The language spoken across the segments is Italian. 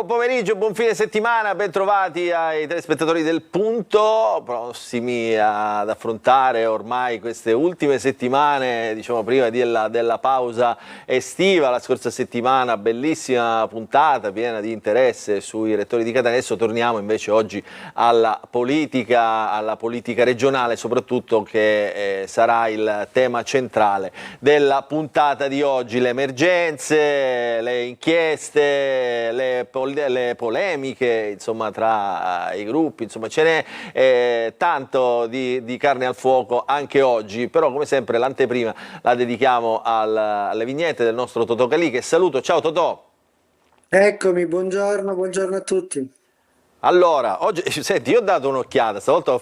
Buon pomeriggio, buon fine settimana, ben trovati ai telespettatori del Punto, prossimi ad affrontare ormai queste ultime settimane, diciamo prima della pausa estiva. La scorsa settimana bellissima puntata piena di interesse sui rettori di Catania. Adesso torniamo invece oggi alla politica regionale soprattutto, che sarà il tema centrale della puntata di oggi. Le emergenze, le inchieste, le polemiche, insomma, tra i gruppi, insomma ce n'è tanto di carne al fuoco anche oggi, però come sempre l'anteprima la dedichiamo alle vignette del nostro Totò Calì, che saluto. Ciao Totò! Eccomi, buongiorno a tutti. Allora, oggi, senti, io ho dato un'occhiata, stavolta ho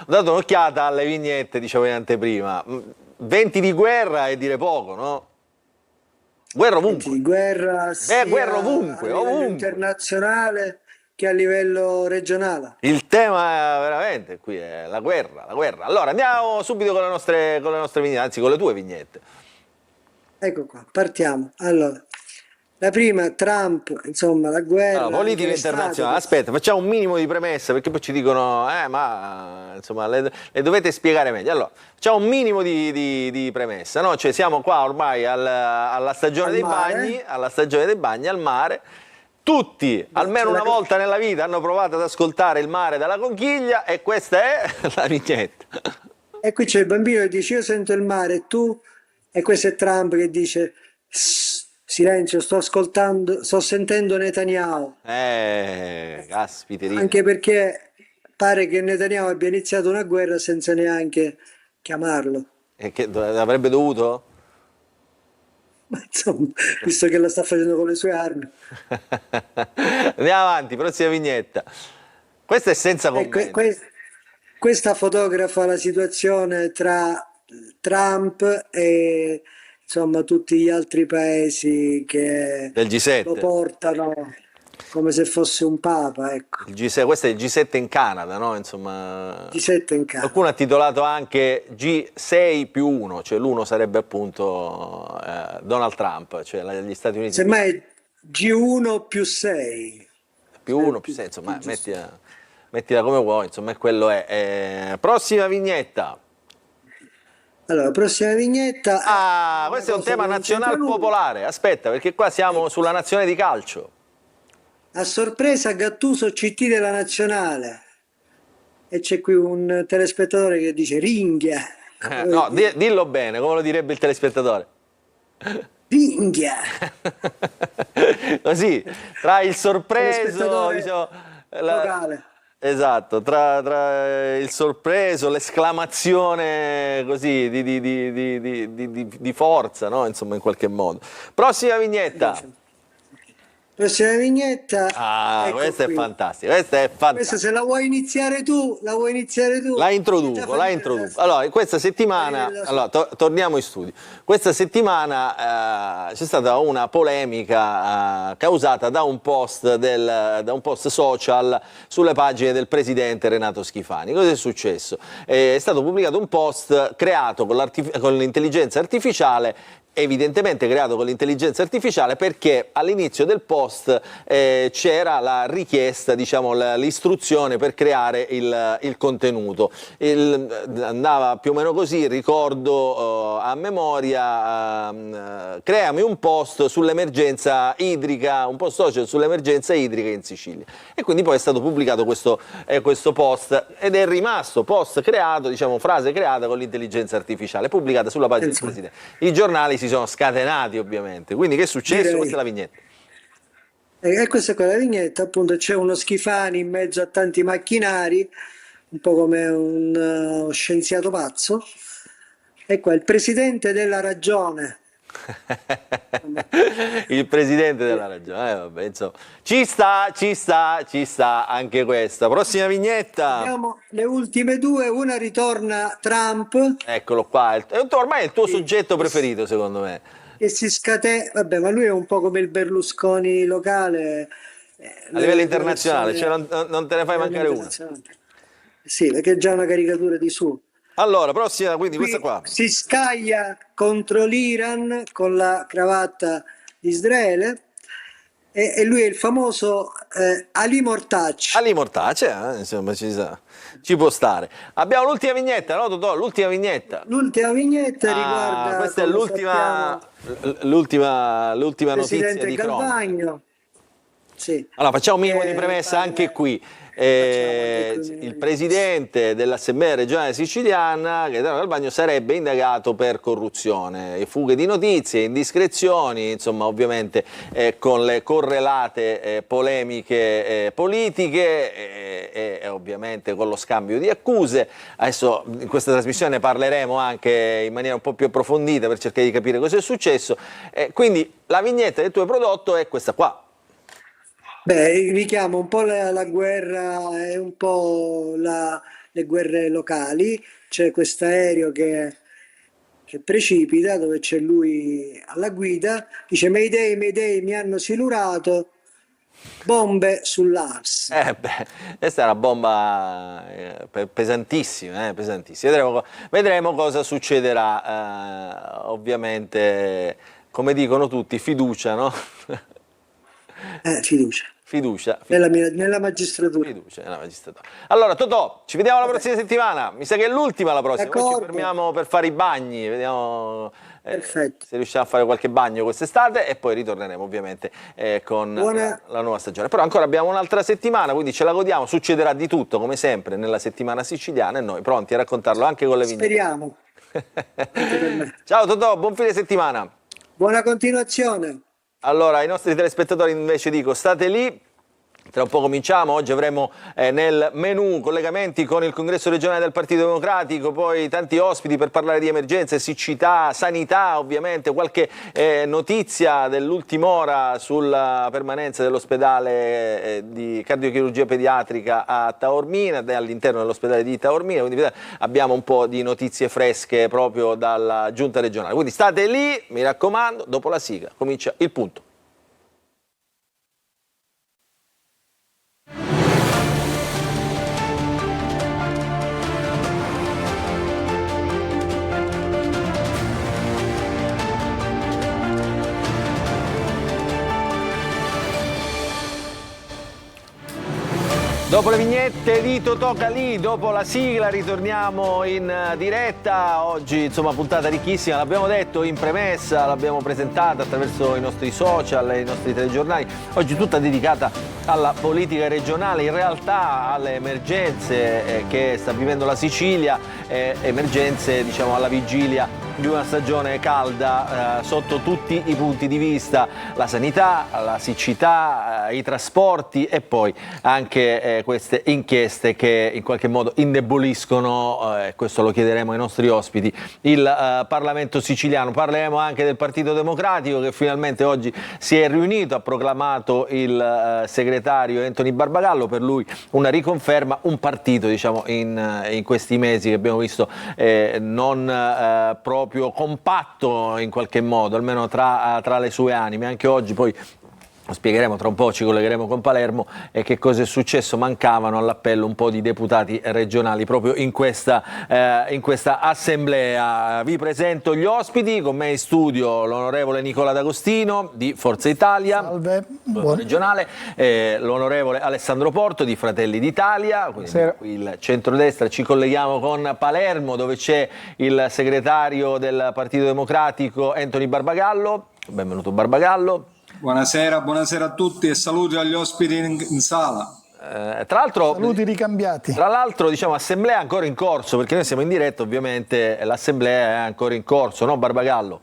dato un'occhiata alle vignette, dicevo in anteprima. Venti di guerra è dire poco, no? Guerra Senti, ovunque. di guerra Guerra sia a ovunque, livello ovunque. internazionale che a livello regionale. Il tema veramente qui è la guerra, la guerra. Allora, andiamo subito con le nostre vignette, anzi con le tue vignette. Ecco qua, partiamo. Allora, la prima, Trump, insomma, la guerra, Allora, anche politica l'estate. internazionale, aspetta, facciamo un minimo di premessa perché poi ci dicono, ma insomma le dovete spiegare meglio. Allora, facciamo un minimo di premessa, no? Cioè siamo qua ormai alla stagione Al dei mare. bagni, al mare. Tutti, almeno una volta nella vita, hanno provato ad ascoltare il mare dalla conchiglia e questa è la vignetta. E qui c'è il bambino che dice: io sento il mare e tu? E questo è Trump che dice: silenzio, sto sentendo Netanyahu. Caspiterina. Anche perché pare che Netanyahu abbia iniziato una guerra senza neanche chiamarlo. E che avrebbe dovuto? Ma insomma, visto che la sta facendo con le sue armi. Andiamo avanti, prossima vignetta. Questa è senza Ecco, commenti. questa fotografa la situazione tra Trump e insomma tutti gli altri paesi che Del lo G7. portano come se fosse un papa, ecco. Il G7, questo è il G7 in Canada, no? Insomma, G7 in casa. qualcuno ha titolato anche G6 più 1, cioè l'uno sarebbe appunto Donald Trump, cioè gli Stati Uniti Semmai G1 più 6. più 1 più 6, insomma, mettila come vuoi, insomma, quello è. Prossima vignetta. Allora, prossima vignetta Ah, è una questo è un cosa tema che non c'entra nazional nulla. popolare. Aspetta, perché qua siamo Ecco. sulla nazione di calcio. A sorpresa Gattuso CT della nazionale. E c'è qui un telespettatore che dice ringhia. No, dillo bene, come lo direbbe il telespettatore. Ringhia. Così, tra il sorpreso, Telespettatore diciamo, locale. esatto, tra il sorpreso, l'esclamazione così di forza, no? Insomma, in qualche modo. Prossima vignetta. Prossima vignetta, Ah, ecco questa è qui. fantastica, questa è Questa fantastica. se la vuoi iniziare tu, la vuoi iniziare tu. La Che già introduco, fa la ridere introduco. Allora, questa fa ridere settimana, da allora, solo. torniamo in studio. Questa settimana c'è stata una polemica causata da un post social sulle pagine del presidente Renato Schifani. Cosa è successo? È stato pubblicato un post creato con l'intelligenza artificiale, evidentemente creato con l'intelligenza artificiale, perché all'inizio del post c'era la richiesta, diciamo, l'istruzione per creare il contenuto. Andava più o meno così, ricordo a memoria, creami un post sull'emergenza idrica, un post social sull'emergenza idrica in Sicilia. E quindi poi è stato pubblicato questo post ed è rimasto post creato, diciamo, frase creata con l'intelligenza artificiale, pubblicata sulla pagina del Pensa, Presidente. I giornali si sono scatenati ovviamente, quindi che è successo? Questa è direi. la vignetta. E questa è quella vignetta, appunto, c'è uno Schifani in mezzo a tanti macchinari, un po' come un scienziato pazzo. E qua il presidente della ragione. Insomma, Il presidente della ragione, vabbè, insomma, ci sta anche questa. Prossima vignetta, abbiamo le ultime due, una ritorna Trump eccolo qua, ormai è il tuo che, soggetto preferito secondo me. che si scatena, vabbè, ma lui è un po' come il Berlusconi locale, A livello le due internazionale, cioè persone non te ne fai mancare una. internazionali. Sì, perché è già una caricatura di suo. Allora, prossima, quindi questa Qui qua. si scaglia contro l'Iran con la cravatta di Israele e lui è il famoso Ali Mortacci. Ali Mortace, insomma, ci può stare. Abbiamo l'ultima vignetta, no, Totò? L'ultima vignetta. L'ultima vignetta Ah, riguarda, questa è come sappiamo, l'ultima il notizia presidente di cronaca. Galvagno. Sì. Allora, facciamo un minimo di Che premessa anche qui. facciamo anche qui un minimo Il di premessa. presidente dell'Assemblea regionale siciliana, Gaetano Galvagno, sarebbe indagato per corruzione, fughe di notizie, indiscrezioni, insomma, ovviamente con le correlate polemiche politiche e ovviamente con lo scambio di accuse. Adesso in questa trasmissione ne parleremo anche in maniera un po' più approfondita per cercare di capire cosa è successo. Quindi la vignetta del tuo prodotto è questa qua. Beh, richiama un po' la guerra e un po' le guerre locali. C'è questo aereo che precipita, dove c'è lui alla guida, dice Mayday, Mayday, mi hanno silurato, bombe sull'Ars. Beh, questa è una bomba pesantissima, pesantissima. Vedremo cosa succederà. Ovviamente, come dicono tutti, fiducia, no? Fiducia. Fiducia, Nella magistratura. fiducia nella magistratura. Allora, Totò, ci vediamo la Vabbè. prossima settimana. Mi sa che è l'ultima la prossima. Poi ci D'accordo. fermiamo per fare i bagni, vediamo Perfetto. se riusciamo a fare qualche bagno quest'estate e poi ritorneremo ovviamente con Buona- la nuova stagione. Però ancora abbiamo un'altra settimana, quindi ce la godiamo. Succederà di tutto, come sempre, nella settimana siciliana e noi pronti a raccontarlo anche con le vignette. Speriamo. Anche per me. Ciao Totò, buon fine settimana. Buona continuazione. Allora, ai nostri telespettatori invece dico, state lì, tra un po' cominciamo, oggi avremo nel menù collegamenti con il congresso regionale del Partito Democratico, poi tanti ospiti per parlare di emergenze, siccità, sanità ovviamente, qualche notizia dell'ultima ora sulla permanenza dell'ospedale di cardiochirurgia pediatrica a Taormina, all'interno dell'ospedale di Taormina, quindi abbiamo un po' di notizie fresche proprio dalla giunta regionale. Quindi state lì, mi raccomando, dopo la sigla comincia il punto. Dopo le vignette di Totò Calì, dopo la sigla ritorniamo in diretta. Oggi insomma puntata ricchissima, l'abbiamo detto in premessa, l'abbiamo presentata attraverso i nostri social e i nostri telegiornali. Oggi tutta dedicata alla politica regionale, in realtà alle emergenze che sta vivendo la Sicilia, emergenze diciamo alla vigilia di una stagione calda sotto tutti i punti di vista, la sanità, la siccità, i trasporti e poi anche queste inchieste che in qualche modo indeboliscono, questo lo chiederemo ai nostri ospiti, il Parlamento siciliano. Parleremo anche del Partito Democratico che finalmente oggi si è riunito, ha proclamato il segretario Anthony Barbagallo, per lui una riconferma, un partito diciamo in questi mesi che abbiamo visto non proprio compatto in qualche modo, almeno tra le sue anime. Anche oggi poi lo spiegheremo, tra un po' ci collegheremo con Palermo e che cosa è successo. Mancavano all'appello un po' di deputati regionali proprio in questa assemblea. Vi presento gli ospiti, con me in studio l'onorevole Nicola D'Agostino di Forza Italia. Salve, regionale, l'onorevole Alessandro Porto di Fratelli d'Italia, quindi il centrodestra. Ci colleghiamo con Palermo dove c'è il segretario del Partito Democratico Anthony Barbagallo. Benvenuto Barbagallo. Buonasera, buonasera a tutti e saluti agli ospiti in sala. Tra l'altro, saluti ricambiati. Tra l'altro, diciamo, assemblea ancora in corso, perché noi siamo in diretta, ovviamente l'assemblea è ancora in corso, no Barbagallo?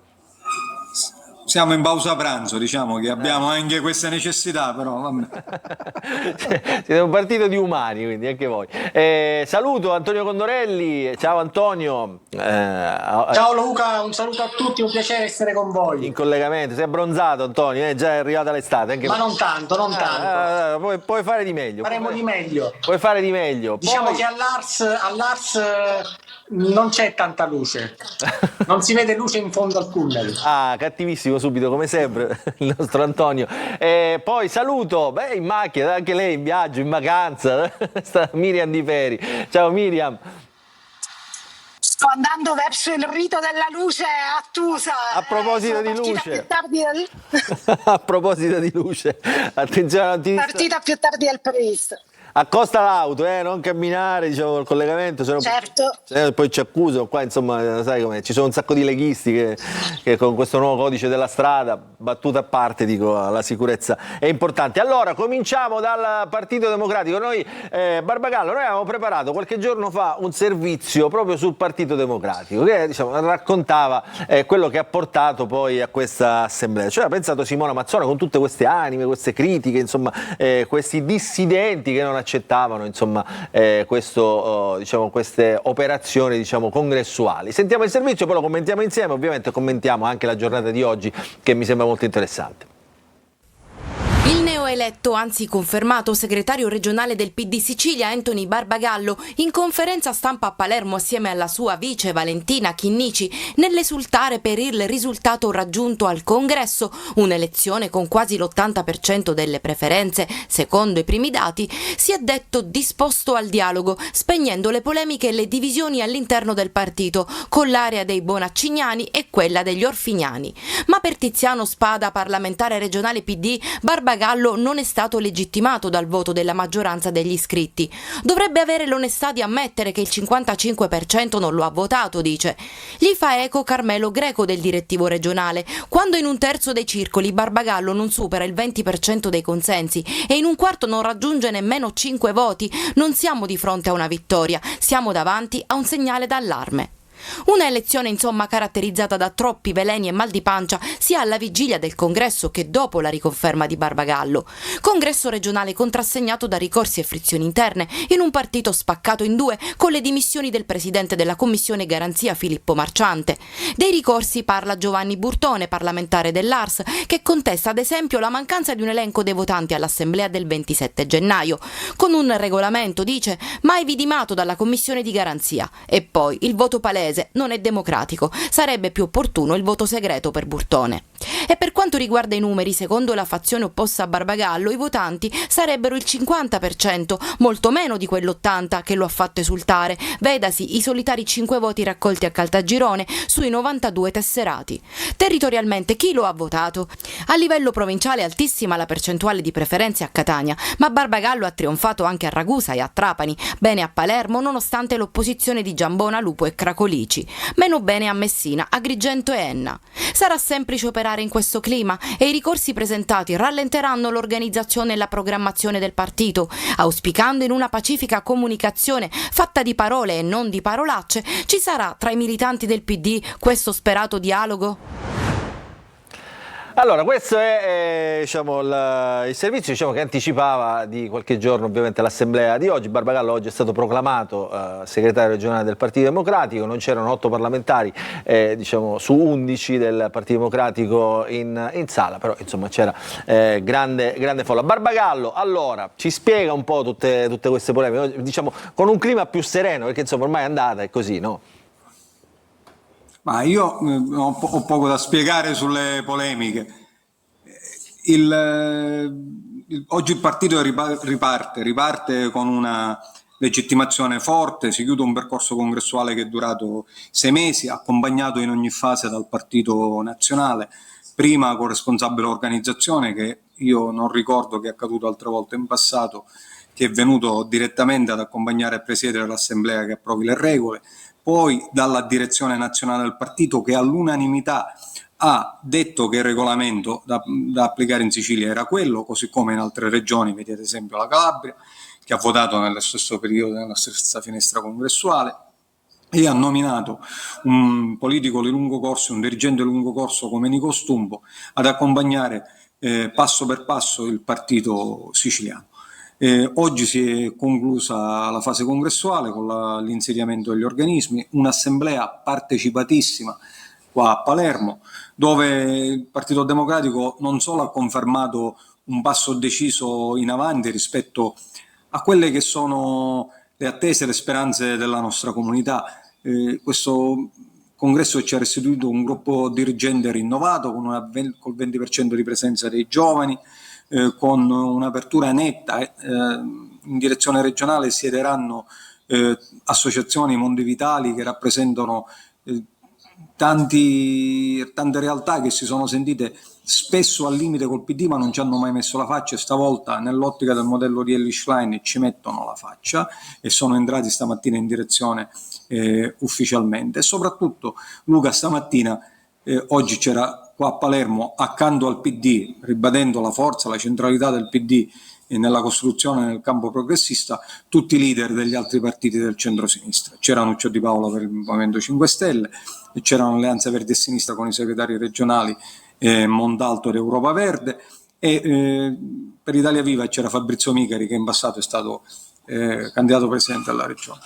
Siamo in pausa pranzo, diciamo che abbiamo anche queste necessità, però vabbè. Siete un partito di umani, quindi anche voi. Saluto Antonio Condorelli, ciao Antonio. Ciao Luca, un saluto a tutti, un piacere essere con voi. In collegamento, sei abbronzato Antonio, già è arrivata l'estate. Anche Ma non tanto, non tanto. Puoi fare di meglio. Faremo di meglio. Puoi fare di meglio. Diciamo Poi... che all'Ars non c'è tanta luce, non si vede luce in fondo al tunnel. Ah, cattivissimo subito come sempre il nostro Antonio. Poi saluto, in macchina, anche lei in viaggio, in vacanza, sta Miriam Di Feri. Ciao Miriam. Sto andando verso il rito della luce a Tusa. A proposito Sono di partita luce. più tardi del... A proposito di luce, attenzione alla notizia. partita più tardi del previsto. Accosta l'auto, non camminare, diciamo, il collegamento, se no, Certo. se no poi ci accusano qua, insomma, sai com'è, ci sono un sacco di leghisti che con questo nuovo codice della strada, battuta a parte, dico, la sicurezza è importante. Allora, cominciamo dal Partito Democratico. Noi, Barbagallo, noi avevamo preparato qualche giorno fa un servizio proprio sul Partito Democratico, che diciamo, raccontava quello che ha portato poi a questa assemblea. Cioè ha pensato Simona Mazzona con tutte queste anime, queste critiche, insomma, questi dissidenti che non accettavano insomma, diciamo, queste operazioni diciamo, congressuali. Sentiamo il servizio, poi lo commentiamo insieme, ovviamente commentiamo anche la giornata di oggi che mi sembra molto interessante. Il neoeletto, anzi confermato segretario regionale del PD Sicilia, Anthony Barbagallo, in conferenza stampa a Palermo assieme alla sua vice Valentina Chinnici, nell'esultare per il risultato raggiunto al congresso, un'elezione con quasi l'80% delle preferenze, secondo i primi dati, si è detto disposto al dialogo, spegnendo le polemiche e le divisioni all'interno del partito, con l'area dei Bonaccignani e quella degli Orfignani. Ma per Tiziano Spada, parlamentare regionale PD, Barbagallo non è stato legittimato dal voto della maggioranza degli iscritti. Dovrebbe avere l'onestà di ammettere che il 55% non lo ha votato, dice. Gli fa eco Carmelo Greco del direttivo regionale. Quando in un terzo dei circoli Barbagallo non supera il 20% dei consensi e in un quarto non raggiunge nemmeno 5 voti, non siamo di fronte a una vittoria, siamo davanti a un segnale d'allarme. Una elezione insomma caratterizzata da troppi veleni e mal di pancia sia alla vigilia del congresso che dopo la riconferma di Barbagallo. Congresso regionale contrassegnato da ricorsi e frizioni interne in un partito spaccato in due con le dimissioni del presidente della commissione garanzia Filippo Marciante. Dei ricorsi parla Giovanni Burtone, parlamentare dell'Ars, che contesta ad esempio la mancanza di un elenco dei votanti all'assemblea del 27 gennaio. Con un regolamento, dice, mai vidimato dalla commissione di garanzia. E poi il voto palese non è democratico, sarebbe più opportuno il voto segreto per Burtone. E per quanto riguarda i numeri, secondo la fazione opposta a Barbagallo, i votanti sarebbero il 50%, molto meno di quell'80% che lo ha fatto esultare, vedasi i solitari 5 voti raccolti a Caltagirone sui 92 tesserati. Territorialmente chi lo ha votato? A livello provinciale è altissima la percentuale di preferenze a Catania, ma Barbagallo ha trionfato anche a Ragusa e a Trapani, bene a Palermo nonostante l'opposizione di Giambona, Lupo e Cracolici, meno bene a Messina, Agrigento e Enna. Sarà semplice operare in questo clima e i ricorsi presentati rallenteranno l'organizzazione e la programmazione del partito. Auspicando in una pacifica comunicazione fatta di parole e non di parolacce, ci sarà tra i militanti del PD questo sperato dialogo? Allora, questo è diciamo, il servizio diciamo, che anticipava di qualche giorno ovviamente l'assemblea di oggi. Barbagallo oggi è stato proclamato segretario regionale del Partito Democratico, non c'erano 8 parlamentari diciamo, su 11 del Partito Democratico in sala, però insomma c'era grande folla. Barbagallo, allora, ci spiega un po' tutte queste polemiche, diciamo con un clima più sereno, perché insomma ormai è andata, è così, no? Ma io ho poco da spiegare sulle polemiche. Oggi il partito riparte con una legittimazione forte, si chiude un percorso congressuale che è durato 6 mesi, accompagnato in ogni fase dal Partito Nazionale, prima con responsabile organizzazione, che io non ricordo che è accaduto altre volte in passato, che è venuto direttamente ad accompagnare e presiedere l'assemblea che approvi le regole, poi dalla direzione nazionale del partito che all'unanimità ha detto che il regolamento da applicare in Sicilia era quello, così come in altre regioni, vedi ad esempio la Calabria, che ha votato nello stesso periodo, nella stessa finestra congressuale, e ha nominato un politico di lungo corso, un dirigente di lungo corso come Nico Stumbo, ad accompagnare passo per passo il partito siciliano. Oggi si è conclusa la fase congressuale con l'insediamento degli organismi, un'assemblea partecipatissima qua a Palermo, dove il Partito Democratico non solo ha confermato un passo deciso in avanti rispetto a quelle che sono le attese e le speranze della nostra comunità. Questo congresso ci ha restituito un gruppo dirigente rinnovato col 20% di presenza dei giovani, con un'apertura netta. In direzione regionale siederanno associazioni, mondi vitali che rappresentano tante realtà che si sono sentite spesso al limite col PD ma non ci hanno mai messo la faccia, e stavolta nell'ottica del modello di Elly Schlein ci mettono la faccia e sono entrati stamattina in direzione ufficialmente. E soprattutto, Luca, stamattina oggi c'era qua a Palermo, accanto al PD, ribadendo la forza, la centralità del PD nella costruzione nel campo progressista, tutti i leader degli altri partiti del centro-sinistra. C'era Nuccio Di Paola per il Movimento 5 Stelle, c'erano Alleanza Verdi e Sinistra con i segretari regionali Montalto ed Europa Verde, e per Italia Viva c'era Fabrizio Micari, che in passato è stato candidato presidente della regione.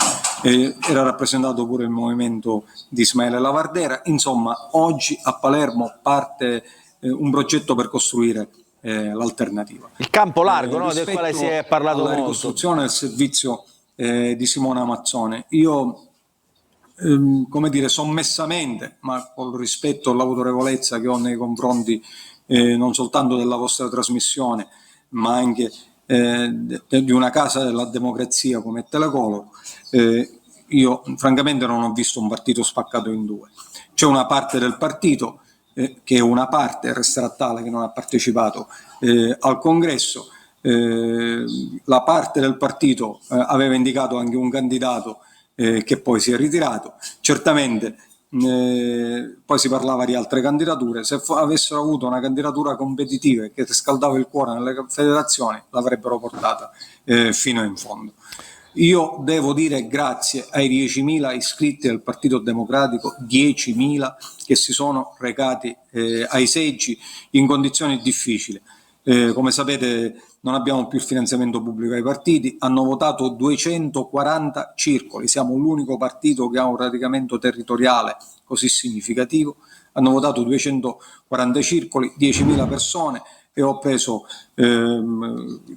Era rappresentato pure il movimento di Ismaele Lavardera. Insomma, oggi a Palermo parte un progetto per costruire l'alternativa. Il campo largo, no? Del quale si è parlato molto. La ricostruzione del servizio di Simona Mazzone. Io, come dire, sommessamente, ma con il rispetto e l'autorevolezza che ho nei confronti non soltanto della vostra trasmissione, ma anche di una casa della democrazia come Telecolor, io francamente non ho visto un partito spaccato in due. C'è una parte del partito che è una parte, resterà tale, che non ha partecipato al congresso. La parte del partito aveva indicato anche un candidato che poi si è ritirato. Certamente poi si parlava di altre candidature. Se avessero avuto una candidatura competitiva che scaldava il cuore nelle federazioni, l'avrebbero portata fino in fondo. Io devo dire grazie ai 10.000 iscritti del Partito Democratico, 10.000 che si sono recati ai seggi in condizioni difficili. Come sapete non abbiamo più il finanziamento pubblico ai partiti, hanno votato 240 circoli, siamo l'unico partito che ha un radicamento territoriale così significativo, hanno votato 240 circoli, 10.000 persone, e ho preso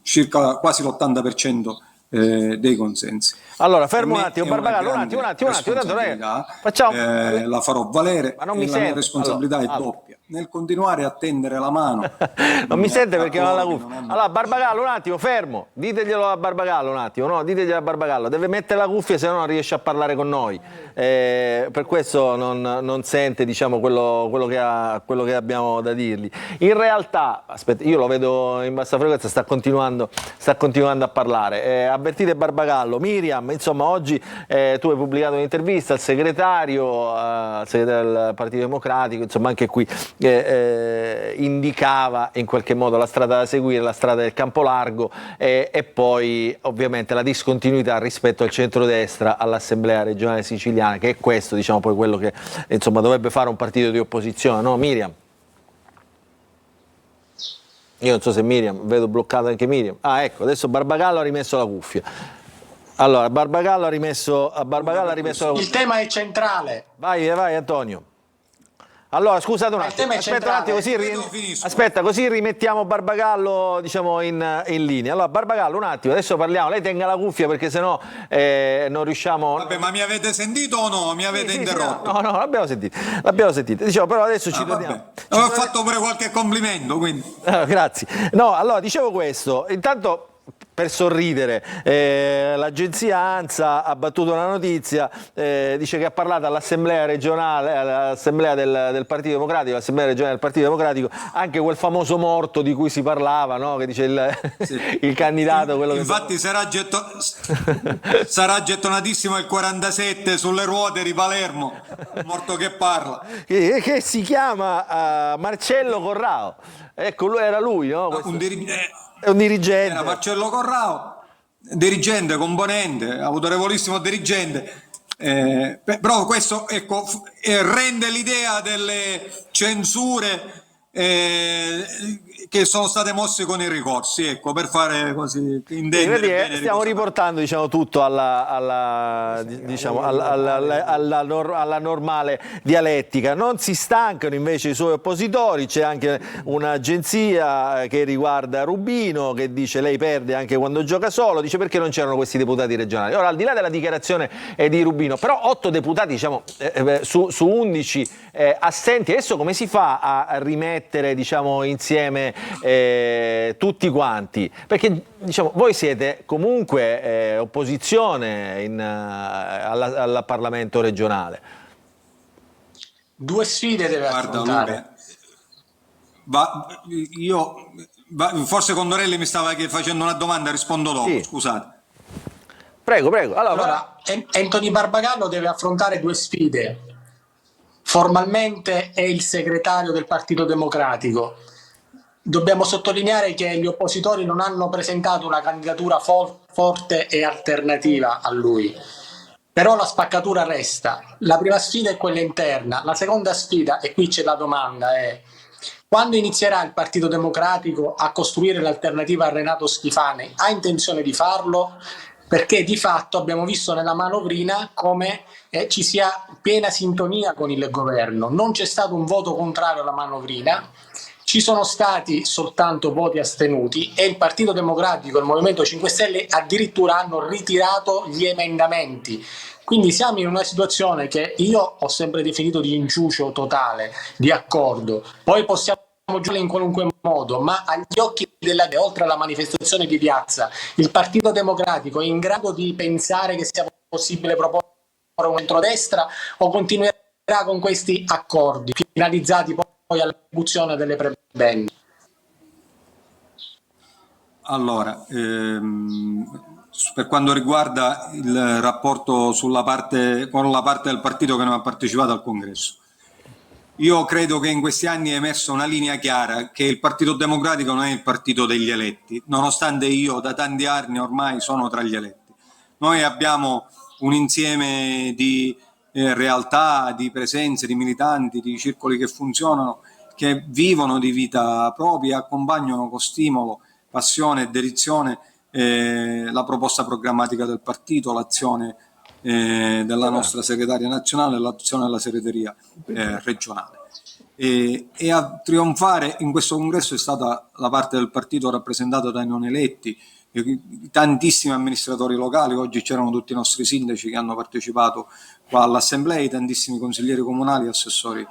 circa quasi l'80% dei consensi. Allora, fermo un attimo, Barbagallo, un attimo, facciamo... la farò valere, ma non mi la mia sento. responsabilità è doppia. Nel continuare a tendere la mano. Non mi sente perché non ha la cuffia. Allora, Barbagallo, un attimo, fermo. Diteglielo a Barbagallo un attimo, no? Diteglielo a Barbagallo. Deve mettere la cuffia, se no non riesce a parlare con noi. Per questo non sente, diciamo, quello che abbiamo da dirgli. In realtà, aspetta, io lo vedo in bassa frequenza, sta continuando a parlare. Avvertite Barbagallo, Miriam, insomma, oggi tu hai pubblicato un'intervista al segretario del Partito Democratico, insomma, anche qui indicava in qualche modo la strada da seguire, la strada del campo largo, e poi ovviamente la discontinuità rispetto al centrodestra all'Assemblea regionale siciliana, che è questo, diciamo, poi quello che insomma dovrebbe fare un partito di opposizione, no Miriam? Io non so se Miriam, vedo bloccata anche Miriam. Ah, ecco, adesso Barbagallo ha rimesso la cuffia. Allora, Barbagallo ha rimesso la cuffia. Il tema è centrale. Vai Antonio. Allora, scusate un attimo, aspetta un attimo, così rimettiamo Barbagallo, diciamo, in linea. Allora, Barbagallo, un attimo, adesso parliamo, lei tenga la cuffia perché sennò non riusciamo... Vabbè, ma mi avete sentito o no? Mi avete interrotto? No, l'abbiamo sentito. Dicevo, però adesso ci torniamo. Ho fatto pure qualche complimento, quindi. Grazie. No, allora, dicevo questo, intanto... Per sorridere, l'agenzia ANSA ha battuto una notizia, dice che ha parlato all'assemblea regionale, all'assemblea del Partito Democratico, all'assemblea regionale del Partito Democratico, anche quel famoso morto di cui si parlava, no? Che dice il candidato, quello infatti che... sarà gettonatissimo il 47 sulle ruote di Palermo, morto che parla. Che si chiama Marcello Corrao. Ecco, era lui, no? È un dirigente. Era Marcello Corrao, dirigente, componente, autorevolissimo dirigente. Però questo, ecco, rende l'idea delle censure che sono state mosse con i ricorsi, ecco, per fare così intendere. Stiamo riportando, diciamo, tutto alla normale dialettica. Non si stancano invece i suoi oppositori, c'è anche un'agenzia che riguarda Rubino che dice lei perde anche quando gioca solo, dice perché non c'erano questi deputati regionali. Ora, al di là della dichiarazione di Rubino, però 8 deputati, diciamo, su 11 assenti, adesso come si fa a rimettere, diciamo, insieme tutti quanti, perché diciamo, voi siete comunque opposizione al Parlamento regionale. Due sfide deve affrontare. Forse Condorelli mi stava facendo una domanda, rispondo dopo, Sì. scusate. Prego, prego. Allora, Anthony Barbagallo deve affrontare due sfide. Formalmente è il segretario del Partito Democratico. Dobbiamo sottolineare che gli oppositori non hanno presentato una candidatura forte e alternativa a lui. Però la spaccatura resta. La prima sfida è quella interna. La seconda sfida, e qui c'è la domanda, è: quando inizierà il Partito Democratico a costruire l'alternativa a Renato Schifani? Ha intenzione di farlo? Perché di fatto abbiamo visto nella manovrina come ci sia piena sintonia con il governo. Non c'è stato un voto contrario alla manovrina, ci sono stati soltanto voti astenuti e il Partito Democratico e il Movimento 5 Stelle addirittura hanno ritirato gli emendamenti. Quindi siamo in una situazione che io ho sempre definito di inciucio totale, di accordo. Poi possiamo giocare in qualunque modo, ma agli occhi della gente, oltre alla manifestazione di piazza, il Partito Democratico è in grado di pensare che sia possibile proporre un centrodestra o continuerà con questi accordi finalizzati poi all'esecuzione delle prebende? Allora, per quanto riguarda il rapporto con la parte del partito che non ha partecipato al congresso, io credo che in questi anni è emersa una linea chiara, che il Partito Democratico non è il partito degli eletti, nonostante io da tanti anni ormai sono tra gli eletti. Noi abbiamo un insieme di realtà, di presenze, di militanti, di circoli che funzionano, che vivono di vita propria, accompagnano con stimolo, passione e dedizione la proposta programmatica del partito, l'azione della nostra segretaria nazionale, l'azione della segreteria regionale. E a trionfare in questo congresso è stata la parte del partito rappresentata dai non eletti, tantissimi amministratori locali. Oggi c'erano tutti i nostri sindaci che hanno partecipato qua all'assemblea, tantissimi consiglieri comunali e assessori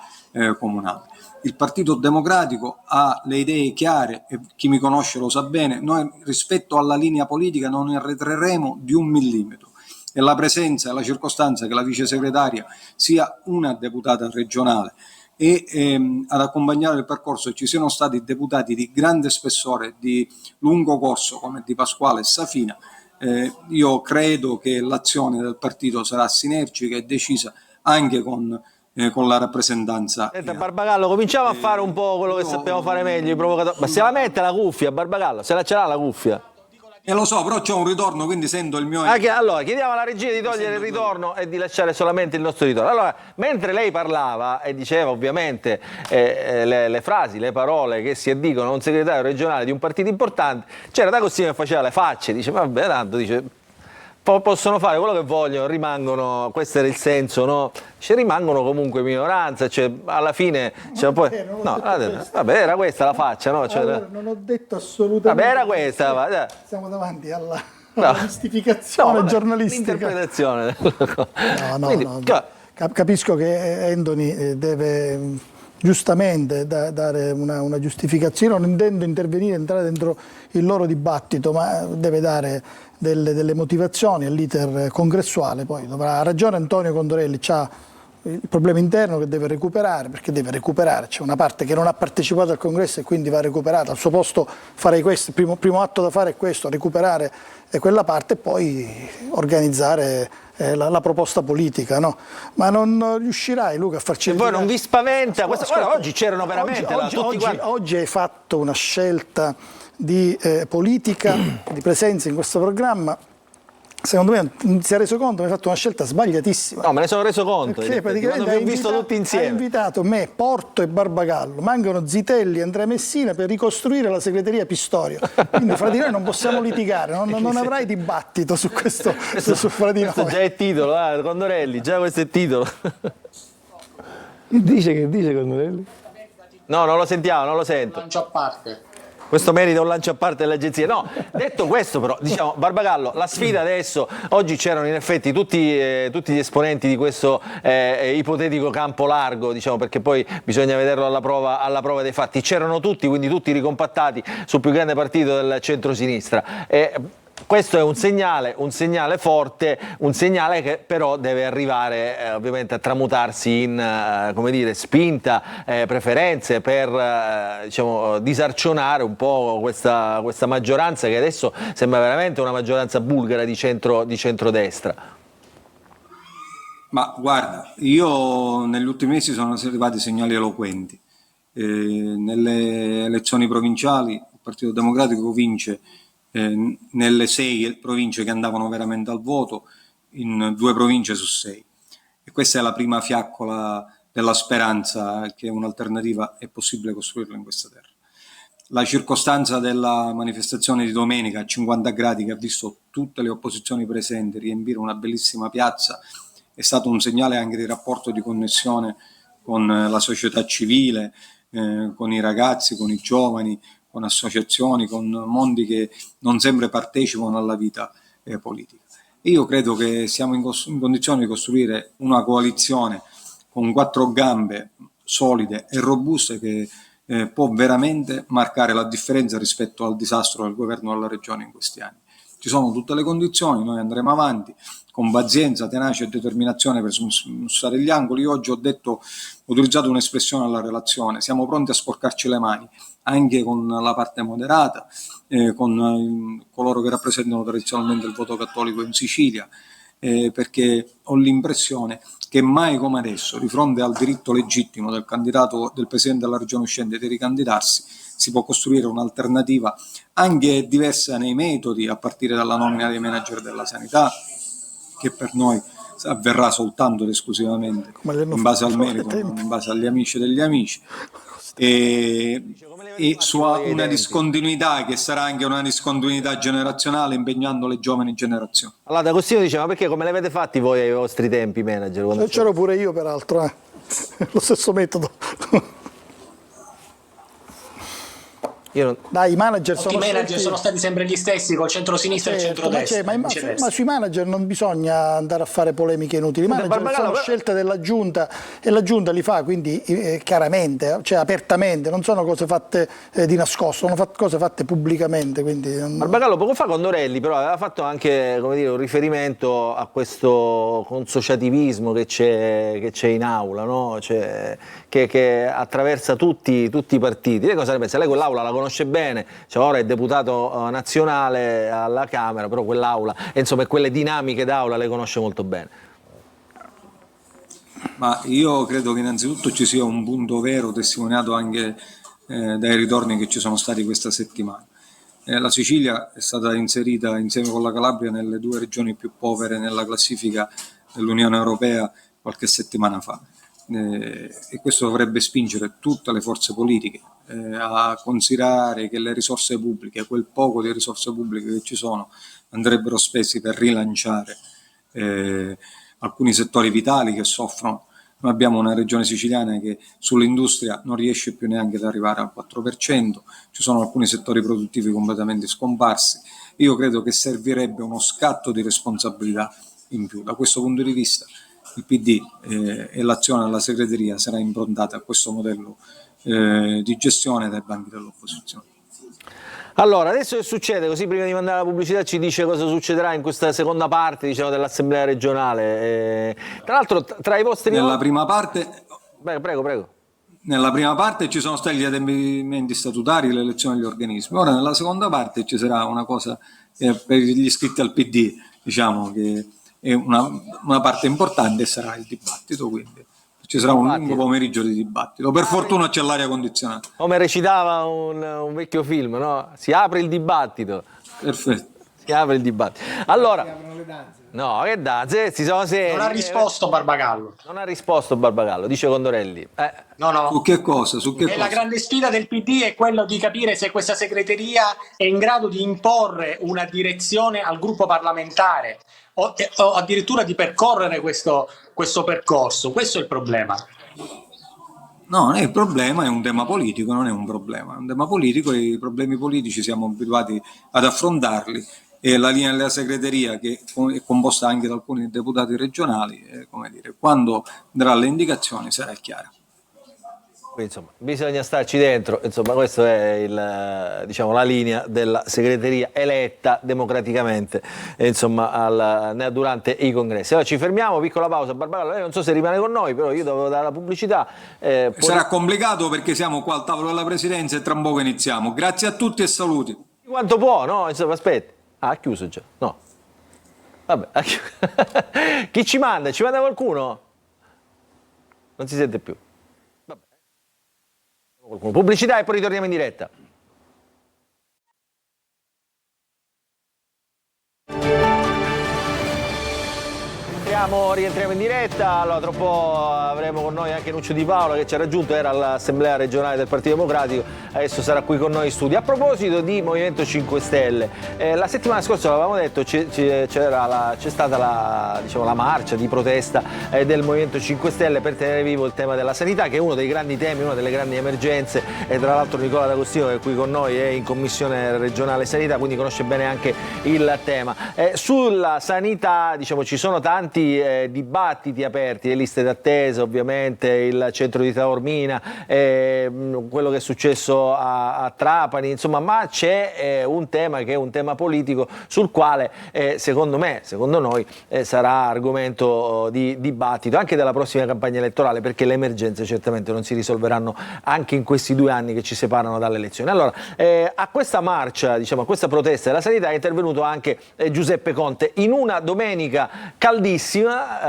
comunali. Il Partito Democratico ha le idee chiare e chi mi conosce lo sa bene. Noi rispetto alla linea politica non ne arretreremo di un millimetro, e la presenza e la circostanza che la vice segretaria sia una deputata regionale e ad accompagnare il percorso ci siano stati deputati di grande spessore, di lungo corso come Di Pasquale e Safina, io credo che l'azione del partito sarà sinergica e decisa anche con la rappresentanza. Senta, Barbagallo, cominciamo a fare un po' quello che sappiamo fare meglio, i provocatori. Ma se la mette la cuffia, Barbagallo? Se la ce l'ha la cuffia? Lo so, però c'è un ritorno, quindi sento il mio... Allora, chiediamo alla regia di togliere il ritorno e di lasciare solamente il nostro ritorno. Allora, mentre lei parlava e diceva ovviamente le frasi, le parole che si addicono a un segretario regionale di un partito importante, c'era D'Agostino che faceva le facce, dice vabbè, tanto, dice... possono fare quello che vogliono, rimangono, questo era il senso, no? Ci rimangono comunque minoranza, cioè alla fine vabbè, era questa la faccia, no? Cioè, allora, non ho detto assolutamente. Vabbè, era questa. Siamo davanti alla giustificazione giornalistica. L'interpretazione. Capisco che Anthony deve giustamente dare una giustificazione, non intendo entrare dentro il loro dibattito, ma deve dare delle motivazioni all'iter congressuale. Poi ha ragione Antonio Condorelli, c'ha il problema interno che deve recuperare, perché deve recuperare, c'è una parte che non ha partecipato al congresso e quindi va recuperata. Al suo posto farei questo, il primo atto da fare è questo, recuperare quella parte e poi organizzare la proposta politica, no? Ma non riuscirai, Luca, a farci... E voi non vi spaventa? Guarda, oggi c'erano veramente... Oggi hai fatto una scelta di politica, di presenza in questo programma. Secondo me non si è reso conto, mi hai fatto una scelta sbagliatissima. No, me ne sono reso conto. Perché praticamente hai visto tutti insieme. Hai invitato me, Porto e Barbagallo. Mancano Zitelli e Andrea Messina per ricostruire la segreteria Pistorio. Quindi fra di noi non possiamo litigare, non avrai dibattito su questo, fra di noi. Questo già è titolo, Condorelli, già questo è titolo. Che dice Condorelli? No, non lo sentiamo, non lo sento. Lancio a parte. Questo merita un lancio a parte delle agenzie. No, detto questo però, diciamo, Barbagallo, la sfida adesso, oggi c'erano in effetti tutti gli esponenti di questo ipotetico campo largo, diciamo, perché poi bisogna vederlo alla prova dei fatti. C'erano tutti, quindi tutti ricompattati sul più grande partito del centro-sinistra. Questo è un segnale forte, un segnale che però deve arrivare ovviamente a tramutarsi in come dire, spinta, preferenze per diciamo, disarcionare un po' questa maggioranza che adesso sembra veramente una maggioranza bulgara di centrodestra. Ma guarda, io negli ultimi mesi sono arrivati segnali eloquenti. Nelle elezioni provinciali il Partito Democratico vince nelle 6 province che andavano veramente al voto, in 2 province su 6. E questa è la prima fiaccola della speranza che un'alternativa è possibile costruirla in questa terra. La circostanza della manifestazione di domenica a 50 gradi, che ha visto tutte le opposizioni presenti riempire una bellissima piazza, è stato un segnale anche di rapporto di connessione con la società civile, con i ragazzi, con i giovani, con associazioni, con mondi che non sempre partecipano alla vita politica. Io credo che siamo in condizione di costruire una coalizione con 4 gambe solide e robuste che può veramente marcare la differenza rispetto al disastro del governo della regione in questi anni. Ci sono tutte le condizioni, noi andremo avanti con pazienza, tenacia e determinazione per smussare gli angoli. Io oggi ho utilizzato un'espressione alla relazione: siamo pronti a sporcarci le mani, anche con la parte moderata, con coloro che rappresentano tradizionalmente il voto cattolico in Sicilia, perché ho l'impressione che mai come adesso, di fronte al diritto legittimo del candidato, del Presidente della Regione uscente di ricandidarsi, si può costruire un'alternativa anche diversa nei metodi, a partire dalla nomina dei manager della sanità, che per noi avverrà soltanto ed esclusivamente in base al merito, in base agli amici degli amici, e su una discontinuità che sarà anche una discontinuità generazionale, impegnando le giovani generazioni. Allora D'Agostino diceva: perché come li avete fatti voi ai vostri tempi, manager? C'ero pure io peraltro, lo stesso metodo. Dai, i manager sono stati sempre gli stessi, col centro-sinistra e il centro-destra. Ma sui manager non bisogna andare a fare polemiche inutili. I manager sono scelte della Giunta e la Giunta li fa quindi chiaramente, cioè apertamente, non sono cose fatte di nascosto, sono cose fatte pubblicamente. Barbagallo poco fa con Dorelli però aveva fatto anche, come dire, un riferimento a questo consociativismo che c'è in aula, no? Cioè, che attraversa tutti i partiti. Lei cosa ne pensa? Lei quell'aula la conosce bene, cioè ora è deputato nazionale alla Camera, però quell'aula, insomma, quelle dinamiche d'aula le conosce molto bene. Ma io credo che innanzitutto ci sia un punto vero, testimoniato anche dai ritorni che ci sono stati questa settimana. La Sicilia è stata inserita insieme con la Calabria nelle 2 regioni più povere nella classifica dell'Unione Europea qualche settimana fa. E questo dovrebbe spingere tutte le forze politiche a considerare che le risorse pubbliche, quel poco di risorse pubbliche che ci sono, andrebbero spesi per rilanciare alcuni settori vitali che soffrono. Noi abbiamo una regione siciliana che sull'industria non riesce più neanche ad arrivare al 4%, ci sono alcuni settori produttivi completamente scomparsi. Io credo che servirebbe uno scatto di responsabilità in più. Da questo punto di vista il PD e l'azione della segreteria sarà improntata a questo modello di gestione dai banchi dell'opposizione. Allora, adesso che succede? Così prima di mandare la pubblicità ci dice cosa succederà in questa seconda parte, diciamo, dell'Assemblea regionale. Tra l'altro, tra i vostri... Nella prima parte... Prego. Nella prima parte ci sono stati gli adempimenti statutari, l'elezione degli organismi. Ora nella seconda parte ci sarà una cosa per gli iscritti al PD, diciamo, che è una parte importante, sarà il dibattito, quindi ci sarà un lungo pomeriggio di dibattito. Per fortuna c'è l'aria condizionata. Come recitava un vecchio film, no? Si apre il dibattito. Perfetto. Si apre il dibattito. Allora, no, che danze? Si sono seri. Non ha risposto Barbagallo. Non ha risposto Barbagallo, dice Condorelli. No. Su che cosa? La grande sfida del PD è quello di capire se questa segreteria è in grado di imporre una direzione al gruppo parlamentare o addirittura di percorrere questo percorso. Questo è il problema. No, non è il problema, è un tema politico, non è un problema. È un tema politico e i problemi politici siamo abituati ad affrontarli e la linea della segreteria, che è composta anche da alcuni deputati regionali, come dire, quando darà le indicazioni sarà chiara. Insomma, bisogna starci dentro, insomma, questa è diciamo, la linea della segreteria eletta democraticamente insomma, durante i congressi. Allora ci fermiamo, piccola pausa. Barbagallo, lei non so se rimane con noi, però io dovevo dare la pubblicità. Sarà complicato perché siamo qua al tavolo della presidenza e tra un poco iniziamo. Grazie a tutti e saluti. Quanto può, no? Insomma, aspetti. Ah, ha chiuso già, no. Vabbè, ha chiuso. Chi ci manda? Ci manda qualcuno? Non si sente più. Pubblicità e poi ritorniamo in diretta. Rientriamo in diretta. Allora, tra un po' avremo con noi anche Nuccio Di Paola, che ci ha raggiunto, era all'Assemblea regionale del Partito Democratico, adesso sarà qui con noi in studio. A proposito di Movimento 5 Stelle, la settimana scorsa l'avevamo detto, c'è stata la marcia di protesta del Movimento 5 Stelle per tenere vivo il tema della sanità, che è uno dei grandi temi, una delle grandi emergenze, e tra l'altro Nicola D'Agostino, che è qui con noi, è in Commissione regionale sanità, quindi conosce bene anche il tema. Sulla sanità, diciamo, ci sono tanti dibattiti aperti, le liste d'attesa, ovviamente il centro di Taormina, quello che è successo a Trapani, insomma, ma c'è un tema che è un tema politico sul quale secondo noi sarà argomento di dibattito anche della prossima campagna elettorale, perché le emergenze certamente non si risolveranno anche in questi 2 anni che ci separano dalle elezioni. Allora, a questa marcia, diciamo, a questa protesta della sanità è intervenuto anche Giuseppe Conte in una domenica caldissima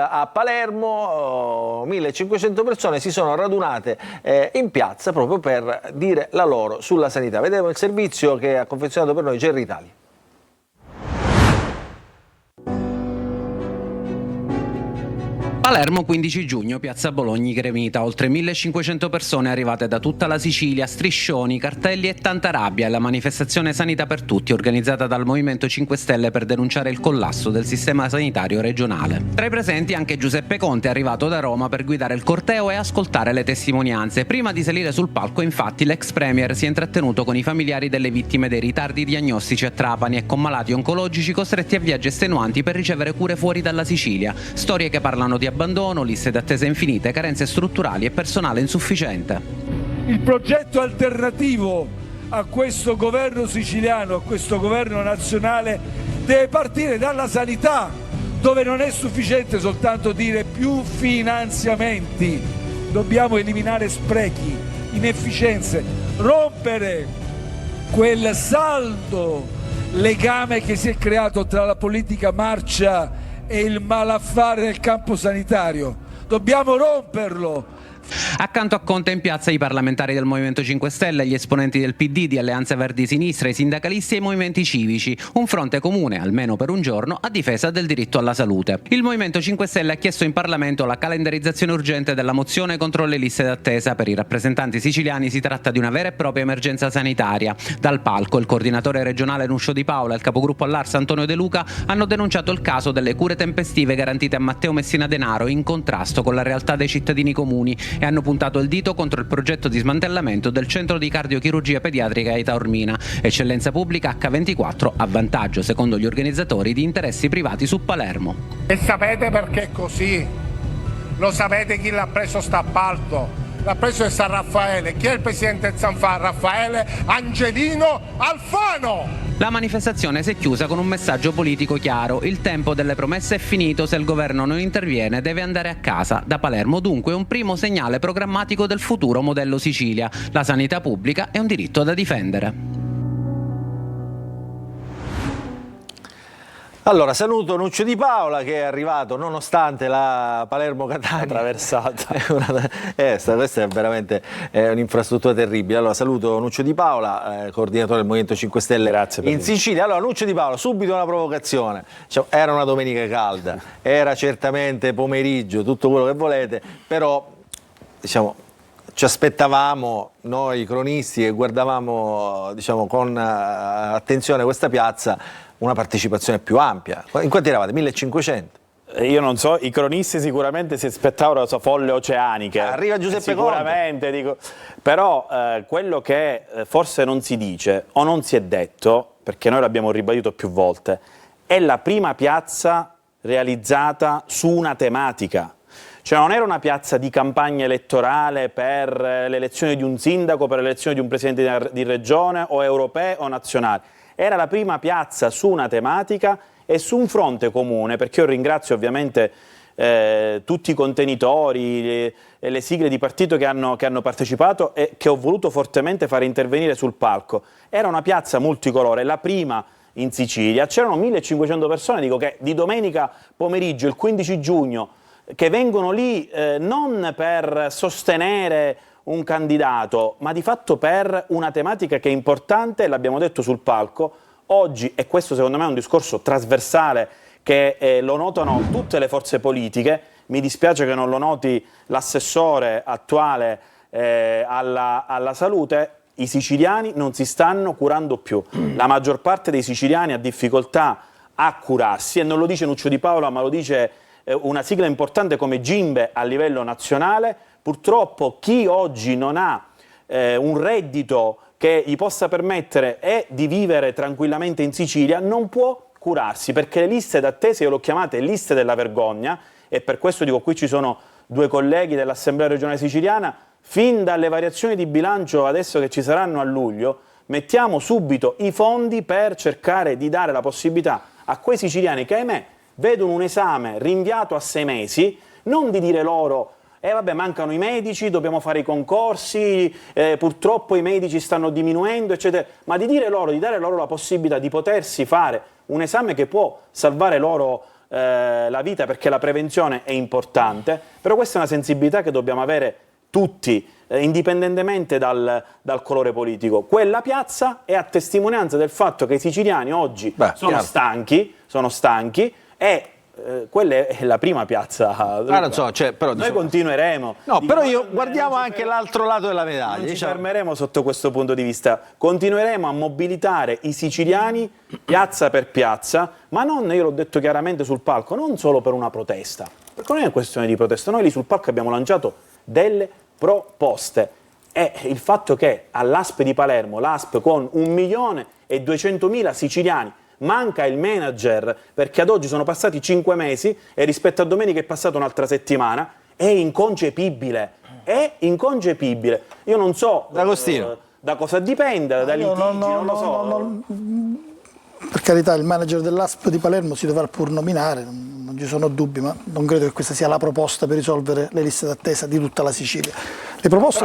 a Palermo. 1500 persone si sono radunate in piazza proprio per dire la loro sulla sanità. Vedremo il servizio che ha confezionato per noi Gerry Italia. Palermo, 15 giugno, piazza Bologna Gremita, oltre 1500 persone arrivate da tutta la Sicilia, striscioni, cartelli e tanta rabbia. La manifestazione Sanità per Tutti, organizzata dal Movimento 5 Stelle per denunciare il collasso del sistema sanitario regionale. Tra i presenti anche Giuseppe Conte, arrivato da Roma per guidare il corteo e ascoltare le testimonianze. Prima di salire sul palco, infatti, l'ex premier si è intrattenuto con i familiari delle vittime dei ritardi diagnostici a Trapani e con malati oncologici costretti a viaggi estenuanti per ricevere cure fuori dalla Sicilia. Storie che parlano di abbandono, liste d'attesa infinite, carenze strutturali e personale insufficiente. Il progetto alternativo a questo governo siciliano, a questo governo nazionale, deve partire dalla sanità, dove non è sufficiente soltanto dire più finanziamenti. Dobbiamo eliminare sprechi, inefficienze, rompere quel saldo legame che si è creato tra la politica marcia e il malaffare del campo sanitario. Dobbiamo romperlo. Accanto a Conte in piazza i parlamentari del Movimento 5 Stelle, gli esponenti del PD, di Alleanza Verdi Sinistra, i sindacalisti e i movimenti civici. Un fronte comune, almeno per un giorno, a difesa del diritto alla salute. Il Movimento 5 Stelle ha chiesto in Parlamento la calendarizzazione urgente della mozione contro le liste d'attesa. Per i rappresentanti siciliani si tratta di una vera e propria emergenza sanitaria. Dal palco il coordinatore regionale Nuccio Di Paola e il capogruppo all'Ars Antonio De Luca hanno denunciato il caso delle cure tempestive garantite a Matteo Messina Denaro in contrasto con la realtà dei cittadini comuni e hanno puntato il dito contro il progetto di smantellamento del centro di cardiochirurgia pediatrica di Taormina, eccellenza pubblica H24 a vantaggio, secondo gli organizzatori, di interessi privati su Palermo. E sapete perché è così? Lo sapete chi l'ha preso sta appalto? L'ha preso il San Raffaele. Chi è il presidente del Sanfà? Raffaele Angelino Alfano! La manifestazione si è chiusa con un messaggio politico chiaro: il tempo delle promesse è finito, se il governo non interviene deve andare a casa. Da Palermo dunque un primo segnale programmatico del futuro modello Sicilia: la sanità pubblica è un diritto da difendere. Allora, saluto Nuccio Di Paola, che è arrivato nonostante la Palermo-Catania attraversata. Questa è veramente un'infrastruttura terribile. Allora, saluto Nuccio Di Paola, coordinatore del Movimento 5 Stelle in Sicilia. Allora, Nuccio Di Paola, subito una provocazione. Diciamo, era una domenica calda, era certamente pomeriggio, tutto quello che volete, però diciamo, ci aspettavamo noi cronisti che guardavamo, diciamo, con attenzione questa piazza, una partecipazione più ampia. In quanti eravate? 1500? Io non so, i cronisti sicuramente si aspettavano la sua folle oceaniche. Arriva Giuseppe sicuramente, dico. Però quello che forse non si dice o non si è detto, perché noi l'abbiamo ribadito più volte, è la prima piazza realizzata su una tematica. Cioè non era una piazza di campagna elettorale per l'elezione di un sindaco, per l'elezione di un presidente di regione o europeo o nazionale. Era la prima piazza su una tematica e su un fronte comune, perché io ringrazio ovviamente tutti i contenitori, le sigle di partito che hanno partecipato e che ho voluto fortemente fare intervenire sul palco. Era una piazza multicolore, la prima in Sicilia, c'erano 1500 persone, dico che di domenica pomeriggio, il 15 giugno, che vengono lì non per sostenere un candidato, ma di fatto per una tematica che è importante, l'abbiamo detto sul palco, oggi, e questo secondo me è un discorso trasversale che lo notano tutte le forze politiche, mi dispiace che non lo noti l'assessore attuale alla salute, i siciliani non si stanno curando più, la maggior parte dei siciliani ha difficoltà a curarsi e non lo dice Nuccio Di Paola ma lo dice una sigla importante come Gimbe a livello nazionale. Purtroppo chi oggi non ha un reddito che gli possa permettere di vivere tranquillamente in Sicilia non può curarsi, perché le liste d'attesa io le ho chiamate liste della vergogna e per questo dico qui ci sono due colleghi dell'Assemblea regionale siciliana, fin dalle variazioni di bilancio adesso che ci saranno a luglio mettiamo subito i fondi per cercare di dare la possibilità a quei siciliani che ahimè vedono un esame rinviato a 6 mesi, non di dire loro vabbè mancano i medici, dobbiamo fare i concorsi, purtroppo i medici stanno diminuendo, eccetera, ma di dire loro, di dare loro la possibilità di potersi fare un esame che può salvare loro la vita, perché la prevenzione è importante, però questa è una sensibilità che dobbiamo avere tutti, indipendentemente dal colore politico. Quella piazza è a testimonianza del fatto che i siciliani oggi sono stanchi e quella è la prima piazza. Non so, però, noi continueremo. No, però guardiamo anche l'altro lato della medaglia. Non ci fermeremo sotto questo punto di vista. Continueremo a mobilitare i siciliani piazza per piazza, ma non, io l'ho detto chiaramente sul palco, non solo per una protesta, perché non è una questione di protesta. Noi lì sul palco abbiamo lanciato delle proposte. E il fatto che all'ASP di Palermo, l'ASP con 1.200.000 siciliani, manca il manager perché ad oggi sono passati 5 mesi e rispetto a domenica è passata un'altra settimana, è inconcepibile. Io non so da cosa dipenda, da litigi, non lo so. Per carità, il manager dell'ASP di Palermo si dovrà pur nominare, non ci sono dubbi, ma non credo che questa sia la proposta per risolvere le liste d'attesa di tutta la Sicilia. Le proposte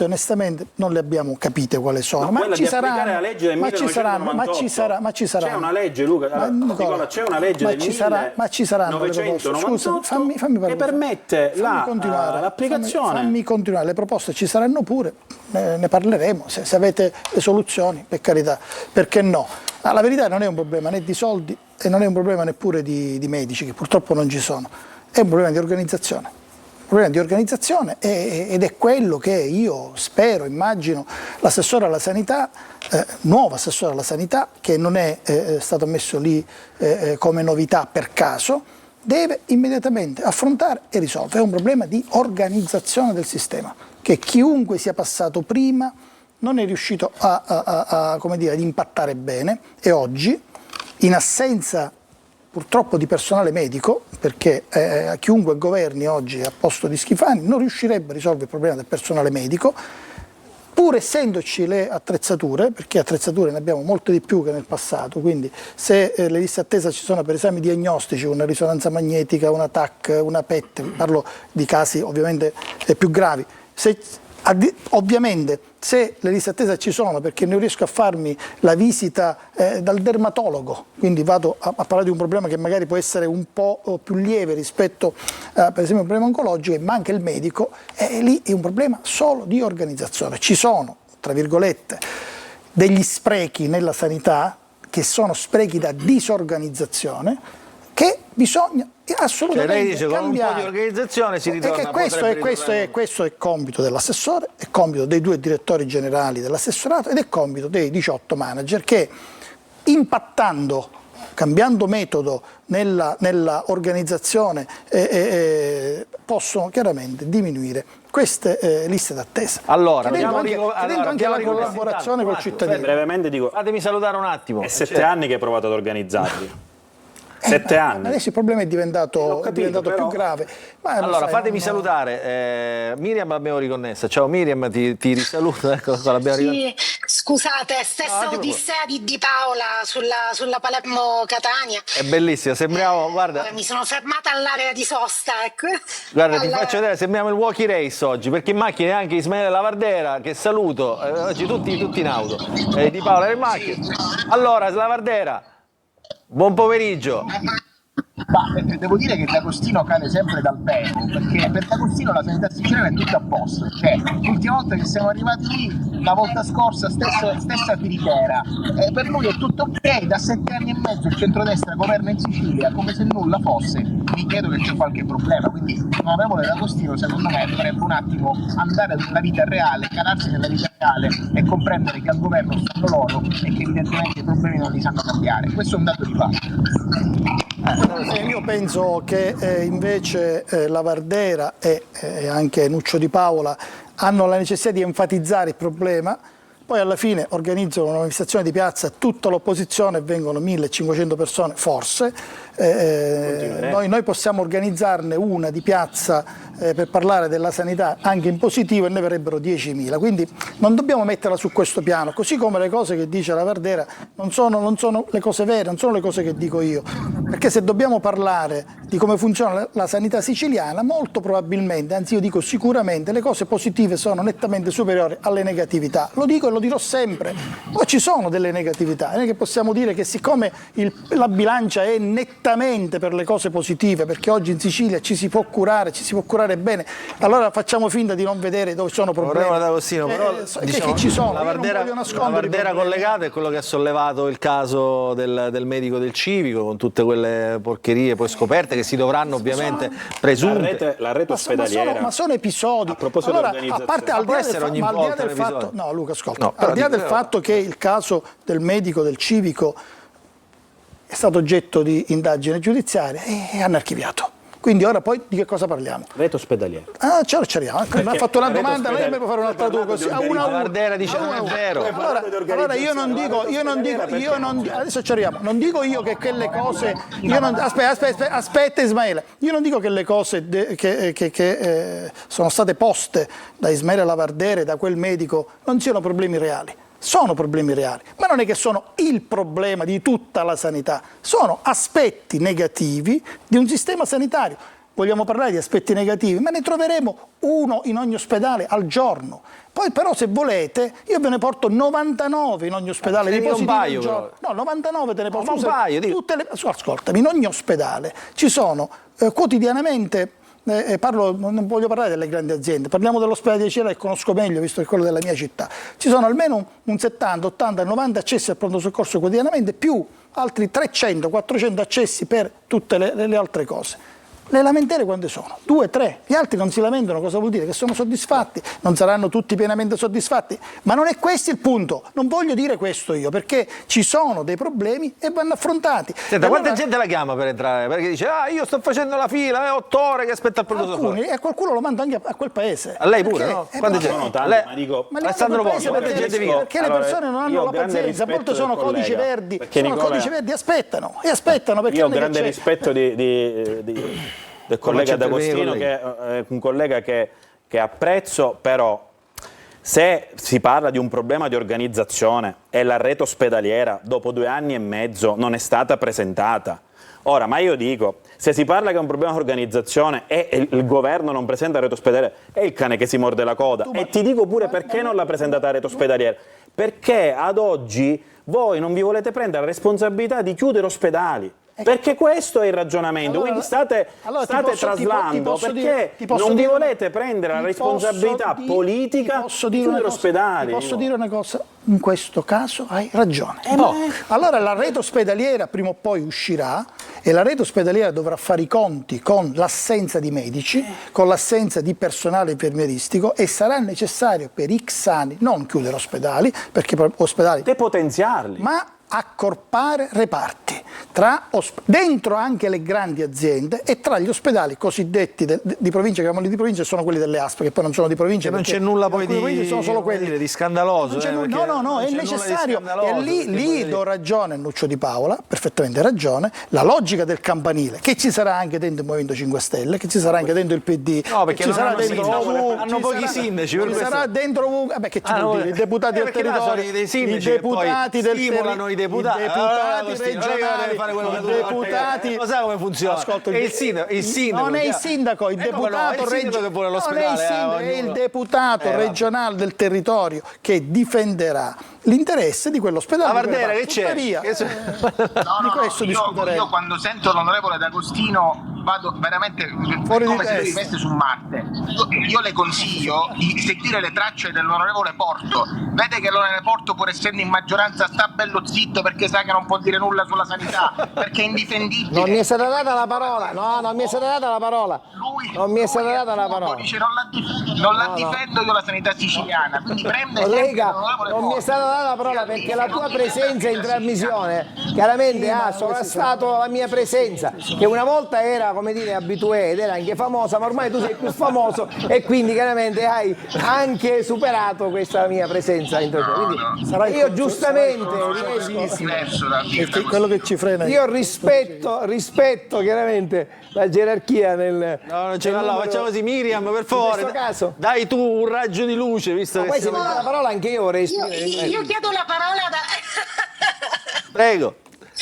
onestamente non le abbiamo capite quali sono, ma ci saranno. C'è una legge, Luca, Nicola, c'è una legge del 1998 Scusa, fammi parlare, che permette l'applicazione. Fammi continuare, le proposte ci saranno pure, ne parleremo, se avete le soluzioni, per carità, perché no? Ma la verità non è un problema né di soldi e non è un problema neppure di medici, che purtroppo non ci sono, è un problema di organizzazione. Ed è quello che io spero, immagino, l'assessore alla sanità, nuovo assessore alla sanità, che non è stato messo lì come novità per caso, deve immediatamente affrontare e risolvere. È un problema di organizzazione del sistema, che chiunque sia passato prima non è riuscito ad impattare bene, e oggi, in assenza purtroppo di personale medico, perché chiunque governi oggi a posto di Schifani non riuscirebbe a risolvere il problema del personale medico, pur essendoci le attrezzature, perché attrezzature ne abbiamo molte di più che nel passato, quindi se le liste attesa ci sono per esami diagnostici, una risonanza magnetica, una TAC, una PET, parlo di casi ovviamente più gravi, ovviamente se le liste attesa ci sono perché non riesco a farmi la visita dal dermatologo, quindi vado a parlare di un problema che magari può essere un po' più lieve rispetto per esempio a un problema oncologico, e manca il medico, lì è un problema solo di organizzazione. Ci sono, tra virgolette, degli sprechi nella sanità che sono sprechi da disorganizzazione, che bisogna assolutamente lei dice cambiare. Con un po' di organizzazione si ritorna. Questo è compito dell'assessore, è compito dei 2 direttori generali dell'assessorato ed è compito dei 18 manager che, impattando cambiando metodo nella organizzazione, possono chiaramente diminuire queste liste d'attesa. Allora, chiedendo anche la collaborazione col cittadino. Brevemente dico, fatemi salutare un attimo. è 7 anni che hai provato ad organizzarli. 7 anni. Adesso il problema è diventato più grave. Ma allora, sai, fatemi salutare. Miriam l'abbiamo riconnessa. Ciao Miriam, ti risaluto. Ecco, l'abbiamo Sì, scusate, stessa odissea di Paola sulla Palermo-Catania. È bellissima, sembriamo, guarda. Mi sono fermata all'area di sosta, ecco. Guarda, ti faccio vedere, sembriamo il walkie race oggi, perché in macchina anche Ismaele Lavardera, che saluto, oggi tutti in auto. Di Paola era in macchina. Allora, Lavardera, buon pomeriggio. Ma devo dire che D'Agostino cade sempre dal pelo, perché per D'Agostino la sanità siciliana è tutta a posto. Cioè, l'ultima volta che siamo arrivati lì, la volta scorsa, stessa Tirichera. Per lui è tutto ok, da 7 anni e mezzo il centrodestra governa in Sicilia come se nulla fosse. Mi chiedo che c'è qualche problema, quindi l'onorevole D'Agostino secondo me dovrebbe un attimo andare nella vita reale, calarsi nella vita reale e comprendere che al governo stanno loro e che evidentemente i problemi non li sanno cambiare. Questo è un dato di fatto. Io penso che invece Lavardera e anche Nuccio Di Paola hanno la necessità di enfatizzare il problema, poi alla fine organizzano una manifestazione di piazza, tutta l'opposizione e vengono 1500 persone, forse. Noi possiamo organizzarne una di piazza per parlare della sanità anche in positivo e ne verrebbero 10.000, quindi non dobbiamo metterla su questo piano, così come le cose che dice Lavardera non sono le cose vere, non sono le cose che dico io, perché se dobbiamo parlare di come funziona la sanità siciliana, molto probabilmente, anzi io dico sicuramente, le cose positive sono nettamente superiori alle negatività, lo dico e lo dirò sempre. Poi ci sono delle negatività, non è che possiamo dire che siccome la bilancia è nettamente per le cose positive, perché oggi in Sicilia ci si può curare bene, allora facciamo finta di non vedere dove sono problemi. D'Agostino, però, diciamo, che ci sono. La Lavardera collegata è quello che ha sollevato il caso del medico del civico, con tutte quelle porcherie poi scoperte che si dovranno ovviamente presunte. La rete ospedaliera. Ma sono episodi. A proposito allora, di a parte al di del fatto, no Luca, ascolta, no, al di là del fatto che il caso del medico del civico è stato oggetto di indagine giudiziaria e hanno archiviato. Quindi ora poi di che cosa parliamo? Rete ospedaliera. Ah, ce l'abbiamo. Mi ha fatto una domanda, lei mi può fare un'altra tua così. Lavardera dice non è vero. Allora io non dico, adesso ci arriviamo. Non dico io che quelle cose, aspetta Ismaele, io non dico che le cose che sono state poste da Ismaele Lavardera e da quel medico non siano problemi reali. Sono problemi reali, ma non è che sono il problema di tutta la sanità, sono aspetti negativi di un sistema sanitario. Vogliamo parlare di aspetti negativi, ma ne troveremo uno in ogni ospedale al giorno. Poi però se volete io ve ne porto 99 in ogni ospedale di positivi al giorno. No, 99 te ne porto. Ascoltami, in ogni ospedale ci sono quotidianamente. Non voglio parlare delle grandi aziende, parliamo dell'ospedale di Cera che conosco meglio visto che è quello della mia città. Ci sono almeno un 70, 80, 90 accessi al pronto soccorso quotidianamente, più altri 300, 400 accessi per tutte le altre cose. Le lamentele quante sono? 2, 3. Gli altri non si lamentano, cosa vuol dire? Che sono soddisfatti, non saranno tutti pienamente soddisfatti, ma non è questo il punto, non voglio dire questo io, perché ci sono dei problemi e vanno affrontati. Senta, quanta gente la chiama per entrare? Perché dice, io sto facendo la fila, è 8 ore che aspetta il pronto soccorso. E qualcuno lo manda anche a quel paese. A lei pure, no? Quante gente? Sono tanti, ma dico... Alessandro Pozzo, quante gente viene? Perché le persone non hanno la pazienza, a volte sono codici verdi, aspettano perché io ho grande rispetto del collega D'Agostino, che è un collega che apprezzo, però se si parla di un problema di organizzazione e la rete ospedaliera dopo 2 anni e mezzo non è stata presentata. Ora, ma io dico, se si parla che è un problema di organizzazione e il governo non presenta la rete ospedaliera, è il cane che si morde la coda. E ti dico pure perché non l'ha presentata la rete ospedaliera. Perché ad oggi voi non vi volete prendere la responsabilità di chiudere ospedali. Perché questo è il ragionamento, quindi state traslando perché non vi volete prendere la responsabilità politica di chiudere ospedali. Ti posso dire una cosa? In questo caso hai ragione. Allora la rete ospedaliera prima o poi uscirà e la rete ospedaliera dovrà fare i conti con l'assenza di medici, con l'assenza di personale infermieristico e sarà necessario per X anni non chiudere ospedali, perché ospedali depotenziarli, ma accorpare reparti. dentro anche le grandi aziende e tra gli ospedali cosiddetti di provincia, chiamiamoli di provincia, sono quelli delle ASP, che poi non sono di provincia. Non c'è nulla poi sono solo quelli di scandaloso. No, è necessario. E lì do ragione a Nuccio Di Paola, perfettamente ragione, la logica del campanile, che ci sarà anche dentro il Movimento 5 Stelle, che ci sarà anche dentro il PD, no, perché ci sarà dentro hanno pochi sindaci, ci sarà dentro ovunque, che ci vuol dire? I deputati del territorio, i deputati del stimolano i deputati regionali, i deputati. Lo sai come funziona? Ascolta, il sindaco non è il sindaco, il deputato regionale, è il deputato regionale del territorio che difenderà l'interesse di quell'ospedale. Vardera, che c'è? Io quando sento l'onorevole D'Agostino vado veramente come se lui vivesse su Marte. Io le consiglio di seguire le tracce dell'onorevole Porto. Vede che l'onorevole Porto, pur essendo in maggioranza, sta bello zitto perché sa che non può dire nulla sulla sanità, perché è indifendibile. Non mi è stata data la parola, non mi è stata data la parola. Non mi è stata data la parola. Dice, non la difendo io la sanità siciliana, quindi prende collega, non mi è stata data la parola perché la tua presenza in trasmissione chiaramente ha sovrastato la mia presenza, che una volta era, come dire, abitué ed era anche famosa, ma ormai tu sei più famoso e quindi chiaramente hai anche superato questa mia presenza in trasmissione. Quindi io giustamente quello che ci frena. Io rispetto chiaramente la gerarchia nel. No, non ce l'ha. Facciamo così, Miriam, per favore. In questo caso. Dai tu un raggio di luce, visto che poi se mette la parola anche io vorrei esprimere. Io chiedo la parola da. Prego.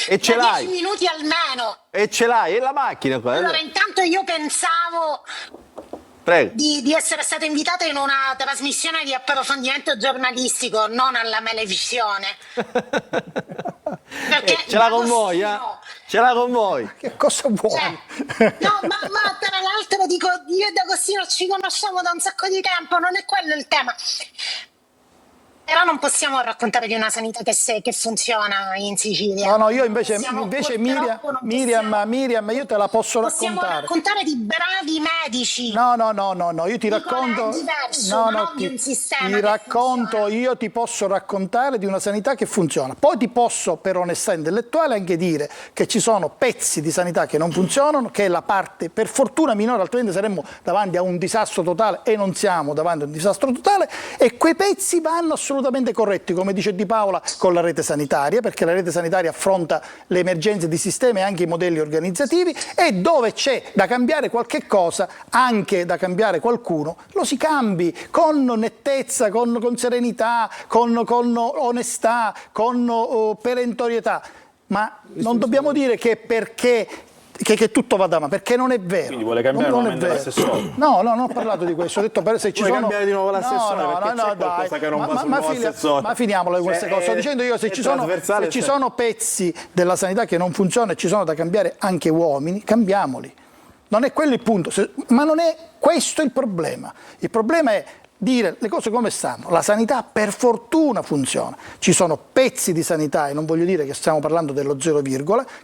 E ce l'hai. 10 minuti almeno. E ce l'hai, e la macchina qua. Allora, intanto io pensavo di essere stata invitata in una trasmissione di approfondimento giornalistico, non alla Melevisione. Ce l'ha con voi, Ce l'ha con voi. Che cosa vuoi? No, ma tra l'altro dico, io e D'Agostino ci conosciamo da un sacco di tempo, non è quello il tema. Però non possiamo raccontare di una sanità che funziona in Sicilia. No, io invece Miriam, io te la posso raccontare. Possiamo raccontare di bravi medici. No, io ti racconto. Io ti posso raccontare di una sanità che funziona. Poi ti posso, per onestà intellettuale, anche dire che ci sono pezzi di sanità che non funzionano, che è la parte, per fortuna, minore, altrimenti saremmo davanti a un disastro totale e non siamo davanti a un disastro totale, e quei pezzi vanno assolutamente corretti, come dice Di Paola, con la rete sanitaria, perché la rete sanitaria affronta le emergenze di sistema e anche i modelli organizzativi, e dove c'è da cambiare qualche cosa, anche da cambiare qualcuno, lo si cambi con nettezza, con serenità, con onestà, con perentorietà, ma non dobbiamo dire che perché che tutto vada male, perché non è vero. Quindi vuole cambiare nuovamente l'assessore? No, non ho parlato di questo, ho detto se ci sono. Cambiare di nuovo l'assessore, perché c'è qualcosa che non va sul nuovo assessore. Ma finiamole con queste cose. Sto dicendo io, se ci sono pezzi della sanità che non funzionano e ci sono da cambiare anche uomini, cambiamoli. Non è quello il punto, ma non è questo il problema. Il problema è dire le cose come stanno. La sanità per fortuna funziona. Ci sono pezzi di sanità, e non voglio dire che stiamo parlando dello 0,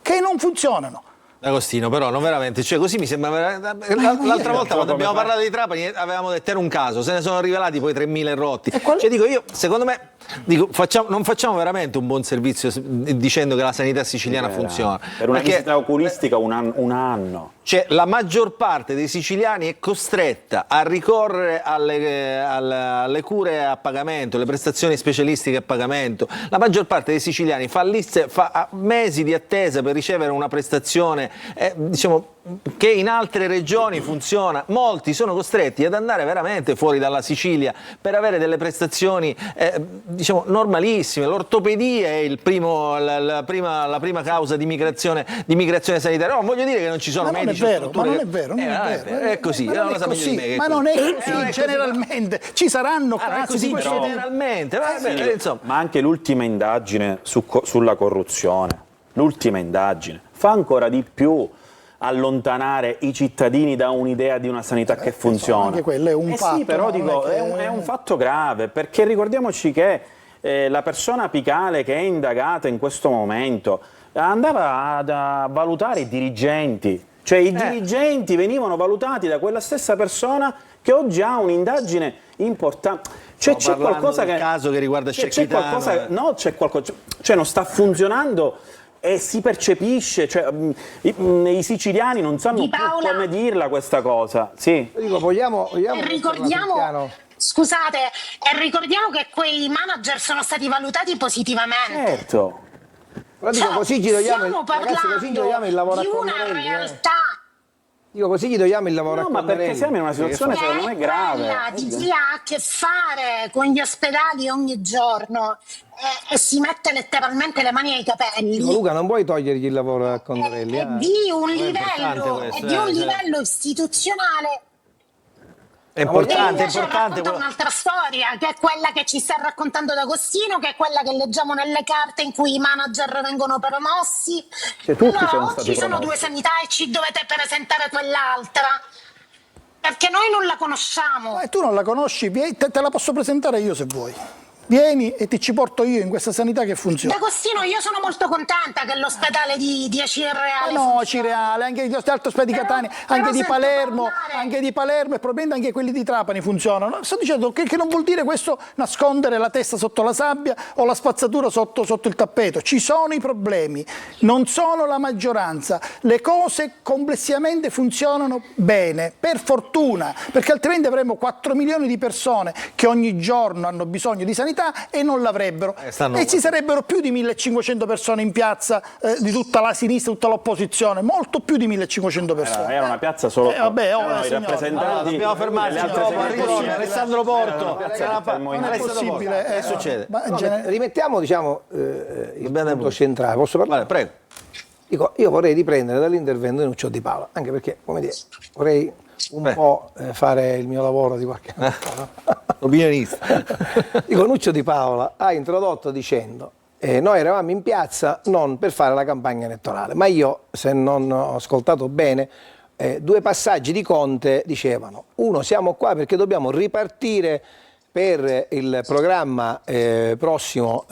che non funzionano. Agostino, però non veramente, cioè così mi sembra. L'altra volta quando abbiamo parlato di Trapani avevamo detto era un caso, se ne sono rivelati poi 3.000 rotti. Cioè dico io, secondo me, non facciamo veramente un buon servizio dicendo che la sanità siciliana funziona. Per una visita oculistica un anno. Cioè, la maggior parte dei siciliani è costretta a ricorrere alle cure a pagamento, le prestazioni specialistiche a pagamento. La maggior parte dei siciliani fa mesi di attesa per ricevere una prestazione, diciamo, che in altre regioni funziona. Molti sono costretti ad andare veramente fuori dalla Sicilia per avere delle prestazioni diciamo normalissime. L'ortopedia è la prima causa di migrazione sanitaria. No, voglio dire che non ci sono medici. Ma non è vero. È così. Ma non è così, generalmente. Ci saranno casi di questo tipo. Generalmente. Ma anche l'ultima indagine sulla corruzione, fa ancora di più allontanare i cittadini da un'idea di una sanità che funziona. Anche quello è un fatto. Sì, però dico, è un fatto grave, perché ricordiamoci che la persona apicale che è indagata in questo momento andava a valutare i dirigenti, cioè i dirigenti venivano valutati da quella stessa persona che oggi ha un'indagine importante. Cioè c'è qualcosa caso che riguarda Cecchitano. C'è qualcosa, cioè non sta funzionando e si percepisce, cioè, i siciliani non sanno Di più Paola. come dirla questa cosa. Sì. Dico, vogliamo Ricordiamo, scusate, e ricordiamo che quei manager sono stati valutati positivamente. Certo. Però dico, così gli togliamo, Stiamo ragazzi, così gli togliamo il lavoro di a una Connorelli. realtà Dico, così gli togliamo il lavoro a Ma Connorelli. perché siamo in una situazione secondo me grave. quella di chi ha a che fare con gli ospedali ogni giorno e si mette letteralmente le mani ai capelli. Dico, Luca, non puoi togliergli il lavoro a Connorelli. È di un importante livello, questo, è di un cioè. livello istituzionale. È importante, Invece racconta un'altra storia, che è quella che ci sta raccontando D'Agostino, che è quella che leggiamo nelle carte in cui i manager vengono promossi. Cioè, tutti Allora, sono o stati ci sono promossi. due sanità e ci dovete presentare quell'altra, perché noi non la conosciamo. Tu non la conosci, te la posso presentare io se vuoi. Vieni e ti ci porto io in questa sanità che funziona. D'Agostino, io sono molto contenta che l'ospedale di Cireale No, Cireale, anche gli altri ospedali di Catania, anche di Palermo, e probabilmente anche quelli di Trapani funzionano. Sto dicendo che non vuol dire questo nascondere la testa sotto la sabbia o la spazzatura sotto il tappeto. Ci sono i problemi, non sono la maggioranza. Le cose complessivamente funzionano bene, per fortuna, perché altrimenti avremo 4 milioni di persone che ogni giorno hanno bisogno di sanità e non l'avrebbero. E ci sarebbero più di 1500 persone in piazza, di tutta la sinistra, tutta l'opposizione, molto più di 1500 persone. Era una piazza solo vabbè, erano i signori. rappresentanti. Allora, dobbiamo fermarci, delle altre dopo segreterie. arriva Alessandro Porto. Non è possibile. Che succede? Rimettiamo, diciamo, il punto centrale. Posso parlare? Prego. Dico, io vorrei riprendere dall'intervento di Nuccio Di Paola, anche perché, come dire, vorrei un po' fare il mio lavoro di qualche anno fa. Opinionista. Dico, Nuccio Di Paola ha introdotto dicendo noi eravamo in piazza non per fare la campagna elettorale, ma io, se non ho ascoltato bene, due passaggi di Conte dicevano: uno, siamo qua perché dobbiamo ripartire per il programma prossimo,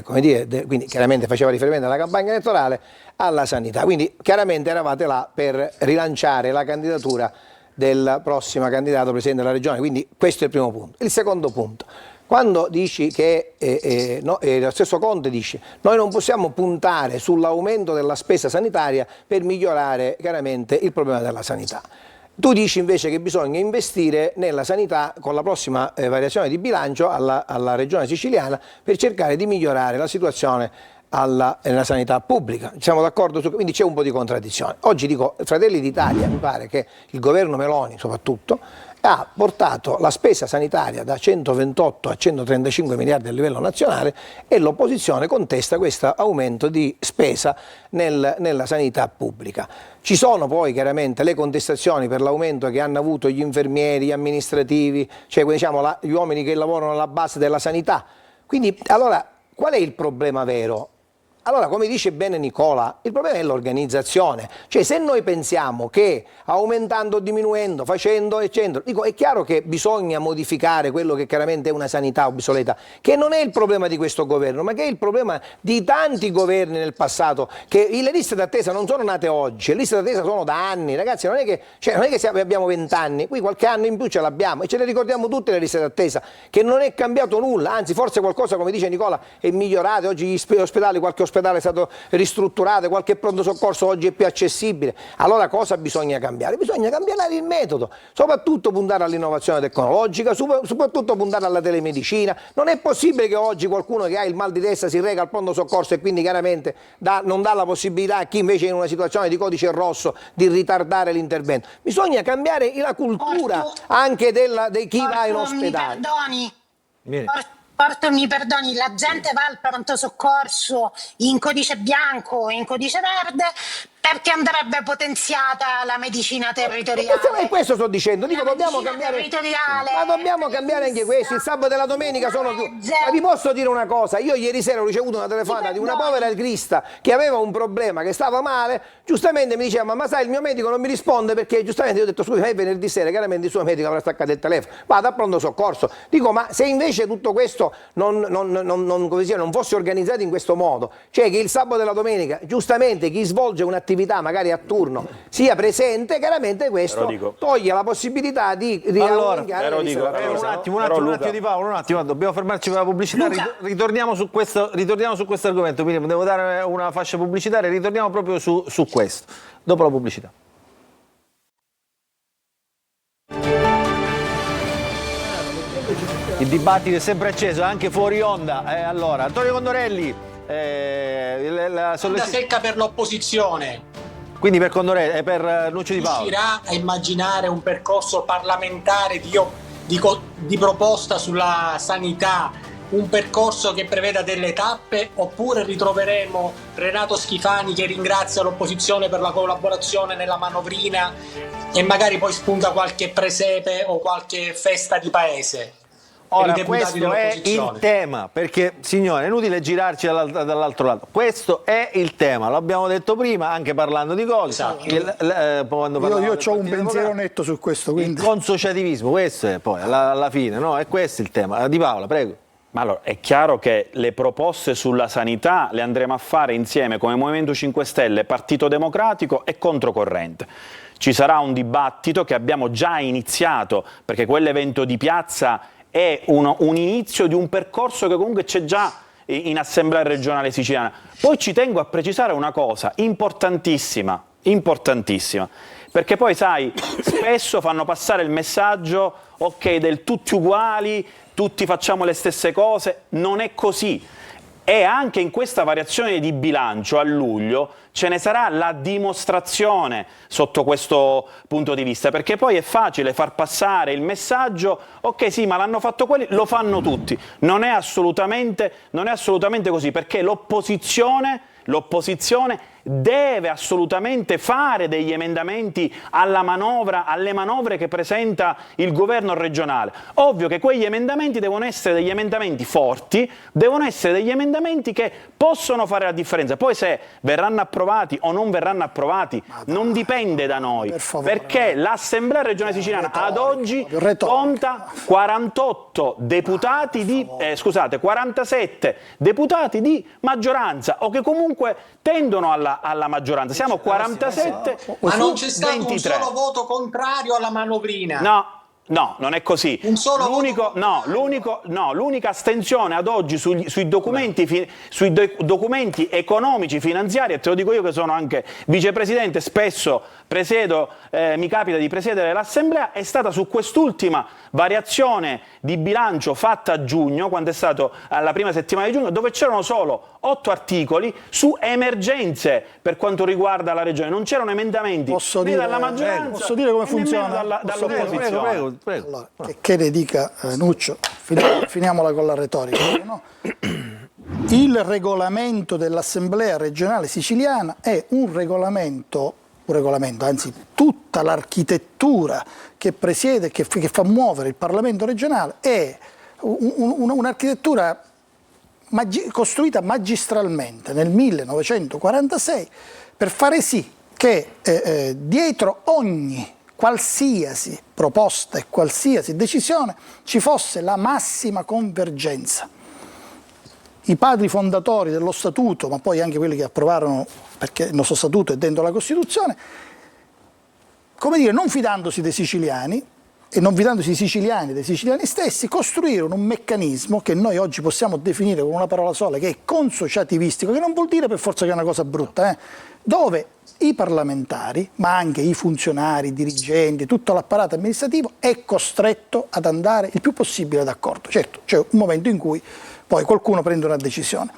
come dire, quindi chiaramente faceva riferimento alla campagna elettorale, alla sanità, quindi chiaramente eravate là per rilanciare la candidatura del prossimo candidato presidente della regione, quindi questo è il primo punto. Il secondo punto, quando dici che lo stesso Conte dice noi non possiamo puntare sull'aumento della spesa sanitaria per migliorare chiaramente il problema della sanità. Tu dici invece che bisogna investire nella sanità con la prossima variazione di bilancio alla regione siciliana per cercare di migliorare la situazione nella sanità pubblica. Siamo d'accordo su, quindi c'è un po' di contraddizione. Oggi dico, Fratelli d'Italia, mi pare che il governo Meloni soprattutto ha portato la spesa sanitaria da 128 a 135 miliardi a livello nazionale e l'opposizione contesta questo aumento di spesa nella sanità pubblica. Ci sono poi chiaramente le contestazioni per l'aumento che hanno avuto gli infermieri, gli amministrativi, cioè diciamo gli uomini che lavorano alla base della sanità. Quindi allora qual è il problema vero? Allora, come dice bene Nicola, il problema è l'organizzazione. Cioè, se noi pensiamo che aumentando, diminuendo, facendo, eccetera, dico, è chiaro che bisogna modificare quello che chiaramente è una sanità obsoleta, che non è il problema di questo governo, ma che è il problema di tanti governi nel passato, che le liste d'attesa non sono nate oggi, le liste d'attesa sono da anni, ragazzi, non è che abbiamo 20 anni, qui qualche anno in più ce l'abbiamo e ce le ricordiamo tutte le liste d'attesa, che non è cambiato nulla, anzi forse qualcosa, come dice Nicola, è migliorato, oggi gli ospedali, qualche ospedale è stato ristrutturato, qualche pronto soccorso oggi è più accessibile. Allora cosa bisogna cambiare? Bisogna cambiare il metodo, soprattutto puntare all'innovazione tecnologica, soprattutto puntare alla telemedicina. Non è possibile che oggi qualcuno che ha il mal di testa si reca al pronto soccorso e quindi chiaramente non dà la possibilità a chi invece è in una situazione di codice rosso di ritardare l'intervento. Bisogna cambiare la cultura anche di chi va in ospedale. Porto, mi perdoni, la gente va al pronto soccorso in codice bianco, in codice verde, perché andrebbe potenziata la medicina territoriale. E questo sto dicendo, dico dobbiamo cambiare, ma dobbiamo cambiare anche questo, il sabato e la domenica sono più. Ma vi posso dire una cosa, io ieri sera ho ricevuto una telefonata di una povera crista che aveva un problema, che stava male, giustamente mi diceva ma sai il mio medico non mi risponde perché giustamente io ho detto scusi, è venerdì sera, chiaramente il suo medico avrà staccato il telefono, vada a pronto soccorso. Dico ma se invece tutto questo non fosse organizzato in questo modo, cioè che il sabato e la domenica giustamente chi svolge un'attività attività magari a turno sia presente, chiaramente questo toglie la possibilità di riallungare le liste d'attesa. Un attimo di Paolo, un attimo, dobbiamo fermarci per la pubblicità. Ritorniamo su questo argomento, quindi devo dare una fascia pubblicitaria, ritorniamo proprio su questo, dopo la pubblicità. Il dibattito è sempre acceso, anche fuori onda. Allora, Antonio Condorelli, Onda secca per l'opposizione. Quindi per Condorelli, per Nuccio Di Paolo. Riuscirà a immaginare un percorso parlamentare di proposta sulla sanità, un percorso che preveda delle tappe, oppure ritroveremo Renato Schifani che ringrazia l'opposizione per la collaborazione nella manovrina e magari poi spunta qualche presepe o qualche festa di paese? Ora, questo è il tema, perché signore, è inutile girarci dall'altro lato. Questo è il tema, lo abbiamo detto prima, anche parlando di cose. Esatto. Io ho un pensiero netto su questo. Quindi. Il consociativismo, questo è poi alla fine, no? È questo il tema. Di Paola, prego. Ma allora, è chiaro che le proposte sulla sanità le andremo a fare insieme come Movimento 5 Stelle, Partito Democratico e Controcorrente. Ci sarà un dibattito che abbiamo già iniziato, perché quell'evento di piazza è un inizio di un percorso che comunque c'è già in Assemblea regionale siciliana. Poi ci tengo a precisare una cosa importantissima, perché poi sai, spesso fanno passare il messaggio, ok, del tutti uguali, tutti facciamo le stesse cose. Non è così. E anche in questa variazione di bilancio a luglio ce ne sarà la dimostrazione sotto questo punto di vista, perché poi è facile far passare il messaggio, ok sì, ma l'hanno fatto quelli, lo fanno tutti. Non è assolutamente così, perché l'opposizione deve assolutamente fare degli emendamenti alla manovra, alle manovre che presenta il governo regionale. Ovvio che quegli emendamenti devono essere degli emendamenti forti, devono essere degli emendamenti che possono fare la differenza. Poi se verranno approvati o non verranno approvati non dipende da noi, perché l'Assemblea regionale siciliana ad oggi conta 48 deputati di 47 deputati di maggioranza, o che comunque tendono alla maggioranza. Siamo 47 ma non c'è stato 23. un solo voto contrario alla manovrina. No, non è così. L'unica astensione ad oggi sui documenti economici, finanziari, e te lo dico io che sono anche vicepresidente, spesso mi capita di presiedere l'Assemblea, è stata su quest'ultima variazione di bilancio fatta a giugno, quando è stato alla prima settimana di giugno, dove c'erano solo 8 articoli su emergenze per quanto riguarda la regione. Non c'erano emendamenti né dalla maggioranza, posso dire come funziona dall'opposizione. Allora, che ne dica Nuccio, finiamola con la retorica, no? Il regolamento dell'Assemblea regionale siciliana è un regolamento, anzi tutta l'architettura che presiede, che fa muovere il Parlamento regionale è un'architettura costruita magistralmente nel 1946 per fare sì che dietro ogni qualsiasi proposta e qualsiasi decisione ci fosse la massima convergenza. I padri fondatori dello Statuto, ma poi anche quelli che approvarono, perché il nostro Statuto è dentro la Costituzione, come dire, non fidandosi dei siciliani e non fidandosi dei siciliani stessi, costruirono un meccanismo che noi oggi possiamo definire con una parola sola, che è consociativistico, che non vuol dire per forza che è una cosa brutta, dove i parlamentari, ma anche i funzionari, i dirigenti, tutto l'apparato amministrativo è costretto ad andare il più possibile d'accordo. Certo, c'è un momento in cui poi qualcuno prende una decisione.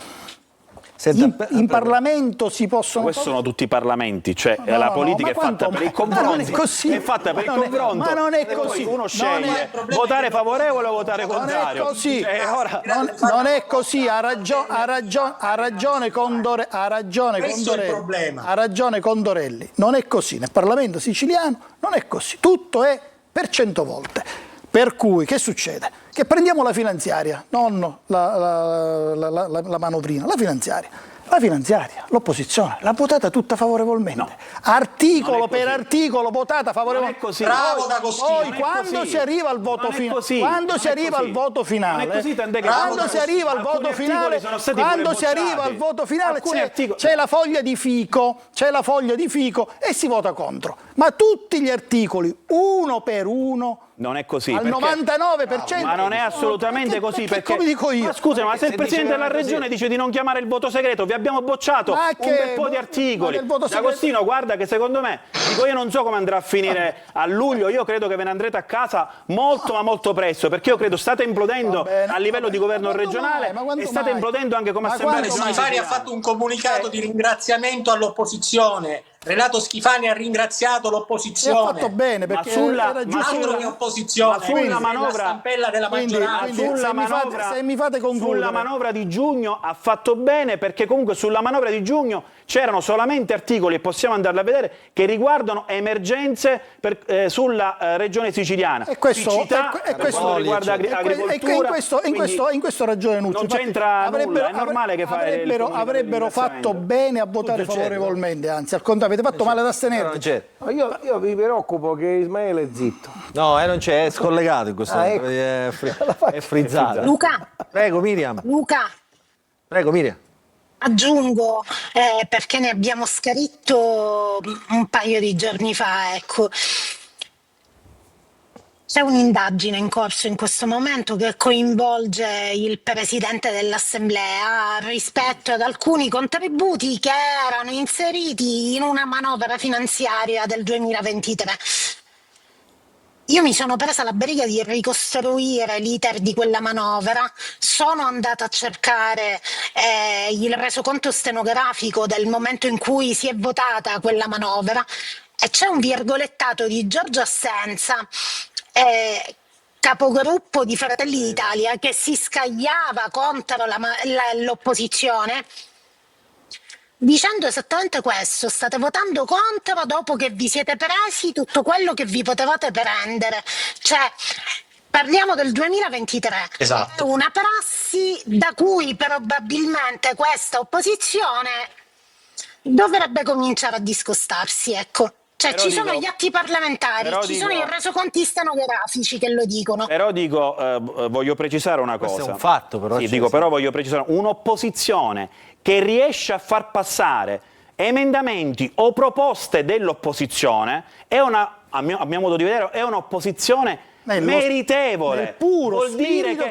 In Parlamento si possono... Questi sono tutti i parlamenti, cioè la politica è fatta per il confronto. Ma non è così. È fatta per il confronto. Ma non è così. Uno sceglie votare favorevole o votare contrario. Non è così. Non è così. Ha ragione Condorelli. Non è così. Nel Parlamento siciliano non è così. Tutto è per 100 volte. Per cui che succede? Che prendiamo la finanziaria, non la manovrina, la finanziaria. La finanziaria, l'opposizione, l'ha votata tutta favorevolmente. Articolo per articolo votata favorevolmente. Non è così. Bravo D'Agostino. Poi quando si arriva al voto finale, quando si arriva al voto finale, c'è la foglia di fico, e si vota contro. Ma tutti gli articoli, uno per uno, non è così. Al 99%. Ma non è assolutamente così, perché come dico io. Ma scusa, ma se il Presidente della Regione dice di non chiamare il voto segreto, vi abbiamo bocciato un bel po' di articoli. D'Agostino, guarda che secondo me, dico, io non so come andrà a finire a luglio, io credo che ve ne andrete a casa molto ma molto presto, perché io credo state implodendo a livello di governo regionale e state implodendo anche come assemblea regionale. Schifani ha fatto un comunicato di ringraziamento all'opposizione. Renato Schifani ha ringraziato l'opposizione. E ha fatto bene, perché era giusto. Altro che opposizione, ma sulla manovra, la stampella della maggioranza. Se mi fate concludere. Sulla manovra di giugno ha fatto bene, perché comunque sulla manovra di giugno c'erano solamente articoli, e possiamo andarli a vedere, che riguardano emergenze sulla regione siciliana. E questo riguarda agricoltura. In questo ragione Nucci. Non c'entra nulla, è normale che avrebbero fatto bene a votare favorevolmente, anzi al contrario, avete fatto male ad astenervi. Io mi preoccupo che Ismaele è zitto. No, non c'è, è scollegato in questo momento, è frizzato. Luca. Prego Miriam. Luca. Prego Miriam. Aggiungo, perché ne abbiamo scritto un paio di giorni fa, ecco. C'è un'indagine in corso in questo momento che coinvolge il Presidente dell'Assemblea rispetto ad alcuni contributi che erano inseriti in una manovra finanziaria del 2023. Io mi sono presa la briga di ricostruire l'iter di quella manovra, sono andata a cercare il resoconto stenografico del momento in cui si è votata quella manovra e c'è un virgolettato di Giorgio Assenza, capogruppo di Fratelli d'Italia, che si scagliava contro l'opposizione, dicendo esattamente questo: state votando contro dopo che vi siete presi tutto quello che vi potevate prendere. Cioè, parliamo del 2023. Esatto. Una prassi da cui probabilmente questa opposizione dovrebbe cominciare a discostarsi, ecco. Cioè, ci sono gli atti parlamentari, sono i resoconti stenografici che lo dicono. Però dico, voglio precisare una cosa. Questo è un fatto, però. Sì, però voglio precisare, un'opposizione che riesce a far passare emendamenti o proposte dell'opposizione è a mio modo di vedere, è un'opposizione meritevole. Vuol dire che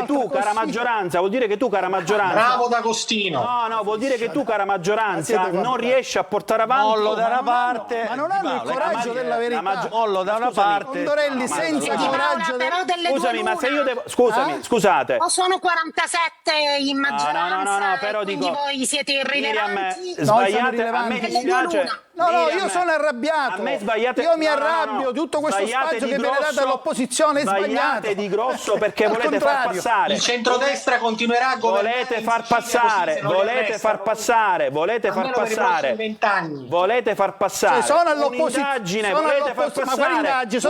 tu, cara maggioranza, bravo D'Agostino. Vuol dire che tu, cara maggioranza, non riesci a portare avanti. Mollo da una parte, ma non hanno il coraggio della verità. Mollo da una parte. Condorelli senza coraggio Scusami, ma se io devo scusate. O sono 47 in maggioranza, no, però quindi dico, voi siete irrilevanti. Sbagliate, a me dispiace. Io sono arrabbiato. A me sbagliate. Io mi arrabbio. Tutto questo spazio che viene dato all'opposizione è sbagliato. Sbagliate di grosso, perché volete far passare. Il centrodestra continuerà a governare. Volete far passare. Volete far passare. Sono all'opposizione. Volete far passare. Ma quale indagine?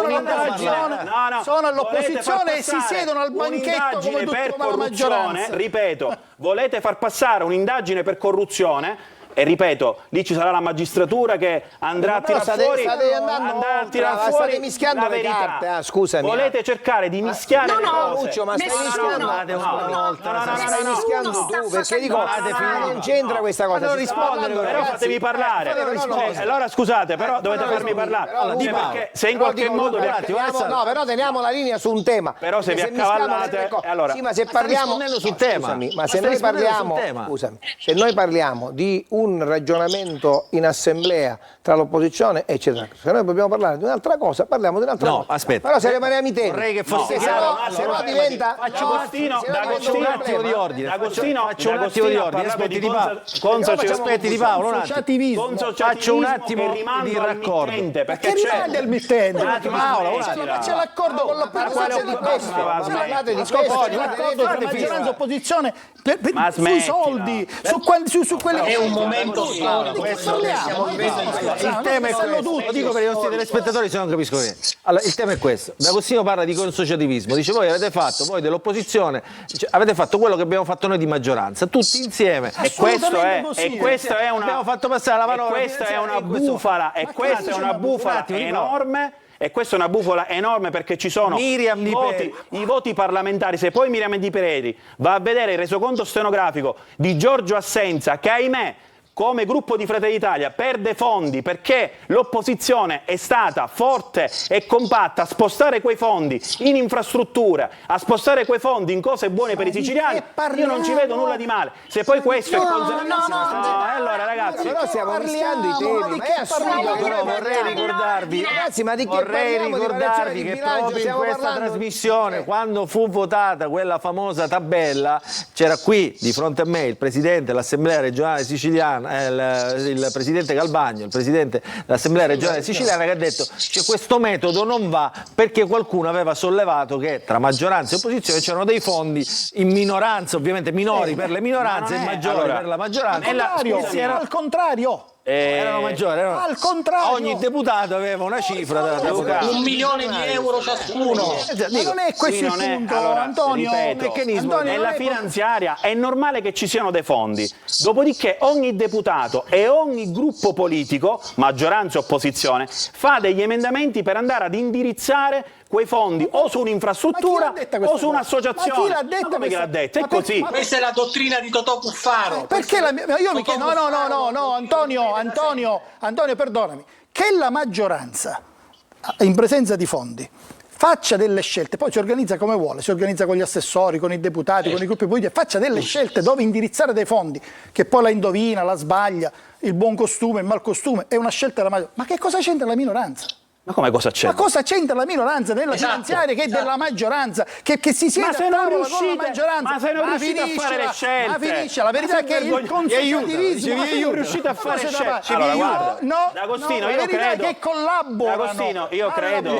Sono all'opposizione e si siedono al banchetto come tutta la maggioranza. Ripeto, volete far passare un'indagine per corruzione. E ripeto, lì ci sarà la magistratura che andrà a tirare fuori, state mischiando la le verità. Carte, scusami. Volete cercare di mischiare le cose. Lucio, ma stai mischiando tu, perché dico, non c'entra questa cosa. Non rispondere, però fatemi parlare. Allora scusate, però dovete farmi parlare. Perché se in qualche modo no, però teniamo la linea su un tema. Però se vi accavallate, allora. Sì, ma se parliamo sul tema. Ma se noi parliamo, scusami, se noi parliamo di un ragionamento in assemblea tra l'opposizione eccetera, se noi dobbiamo parlare di un'altra cosa, parliamo di un'altra cosa. Aspetta, però se rimaniamo in tempi, vorrei che fosse chiaro, se no diventa faccio un attimo di ordine. Aspetti di Paolo, faccio un attimo di raccordo, perché c'è del mittente. C'è l'accordo con l'opposizione di maggioranza opposizione sui soldi, su quelli. È un momento storico questo che stiamo vivendo in Il tema è questo, lo dico per i nostri telespettatori se non capiscono niente. Allora, il tema è questo. D'Agostino parla di consociativismo, dice voi dell'opposizione, avete fatto quello che abbiamo fatto noi di maggioranza, tutti insieme. E questo è una abbiamo fatto passare la manovra. Questa è una bufala, e questa è una bufala enorme. E questa è una bufala enorme perché ci sono i voti parlamentari. Se poi Miriam Di Pirelli va a vedere il resoconto stenografico di Giorgio Assenza, che ahimè come gruppo di Fratelli d'Italia perde fondi perché l'opposizione è stata forte e compatta a spostare quei fondi in infrastruttura, a spostare quei fondi in cose buone per i siciliani, io non ci vedo nulla di male. Se poi questo è allora ragazzi, però stiamo mischiando i temi, ma è assurdo. Però vorrei ricordarvi, ragazzi, ma di che vorrei parliamo? ricordarvi che proprio in questa trasmissione, quando fu votata quella famosa tabella, c'era qui di fronte a me il presidente dell'Assemblea regionale siciliana, il presidente Galbagno, il presidente dell'Assemblea regionale siciliana, che ha detto che questo metodo non va perché qualcuno aveva sollevato che tra maggioranza e opposizione c'erano dei fondi in minoranza, ovviamente minori per le minoranze e maggiori per la maggioranza. Al contrario. Erano maggiori, al contrario. Ogni deputato aveva una cifra da €1 milione ciascuno. Ma non è questo il punto, allora, Antonio. ripeto, Meccanismo. nella finanziaria è normale che ci siano dei fondi, dopodiché ogni deputato e ogni gruppo politico, maggioranza e opposizione, fa degli emendamenti per andare ad indirizzare quei fondi o su un'infrastruttura o su un'associazione. Ma chi l'ha detta? Come che l'ha detta? È così. Questa è la dottrina di Totò Cuffaro. Perché io mi chiedo, no, Antonio, perdonami, che la maggioranza, in presenza di fondi, faccia delle scelte, poi si organizza come vuole, si organizza con gli assessori, con i deputati, con i gruppi politici, faccia delle scelte dove indirizzare dei fondi, che poi la indovina, la sbaglia, il buon costume, il mal costume, è una scelta della maggioranza. Ma che cosa c'entra la minoranza? Ma come cosa c'è? Ma cosa c'entra la minoranza nella finanziaria che è della maggioranza? Che si siede a tavola con la maggioranza? Ma se non riuscite a fare le scelte? Ma finisce, la verità è che il consociativismo non riuscite a fare scelte. Allora, guarda, no, D'Agostino, la io verità credo è che collaborano. D'Agostino, io credo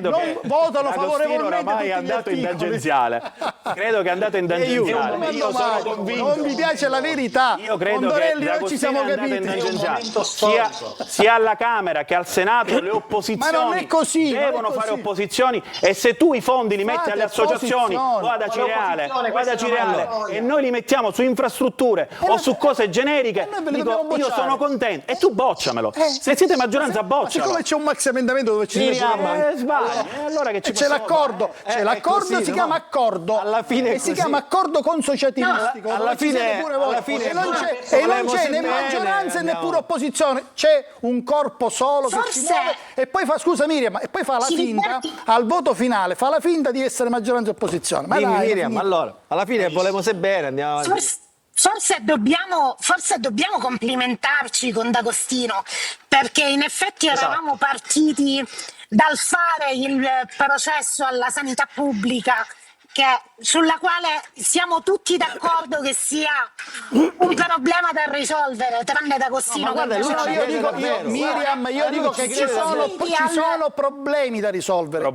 non che votano D'Agostino favorevolmente oramai è andato in tangenziale. Credo che è andato in tangenziale. Io sono convinto. Non mi piace la verità. Io credo che noi ci siamo capiti. Sia alla Camera che al Senato le opposizioni devono fare opposizioni, e se tu i fondi li metti alle associazioni o ad Acireale e noi li mettiamo su infrastrutture o su cose generiche, dico, io sono contento, e tu bocciamelo. Se siete maggioranza, boccialo. Siccome c'è un maxi emendamento dove ci allora che c'è l'accordo, si chiama accordo, alla fine e si chiama accordo consociativistico, alla fine e non c'è né maggioranza né pure opposizione, c'è un corpo solo che si muove e poi fa, scusa Miriam, e poi fa la finta al voto finale, fa la finta di essere maggioranza e opposizione. Ma dai, Miriam, allora, alla fine volemo se bene, andiamo avanti. Forse dobbiamo complimentarci con D'Agostino, perché in effetti eravamo partiti dal fare il processo alla sanità pubblica, sulla quale siamo tutti d'accordo che sia un problema da risolvere, tranne D'Agostino. Miriam, io dico che ci sono problemi da risolvere.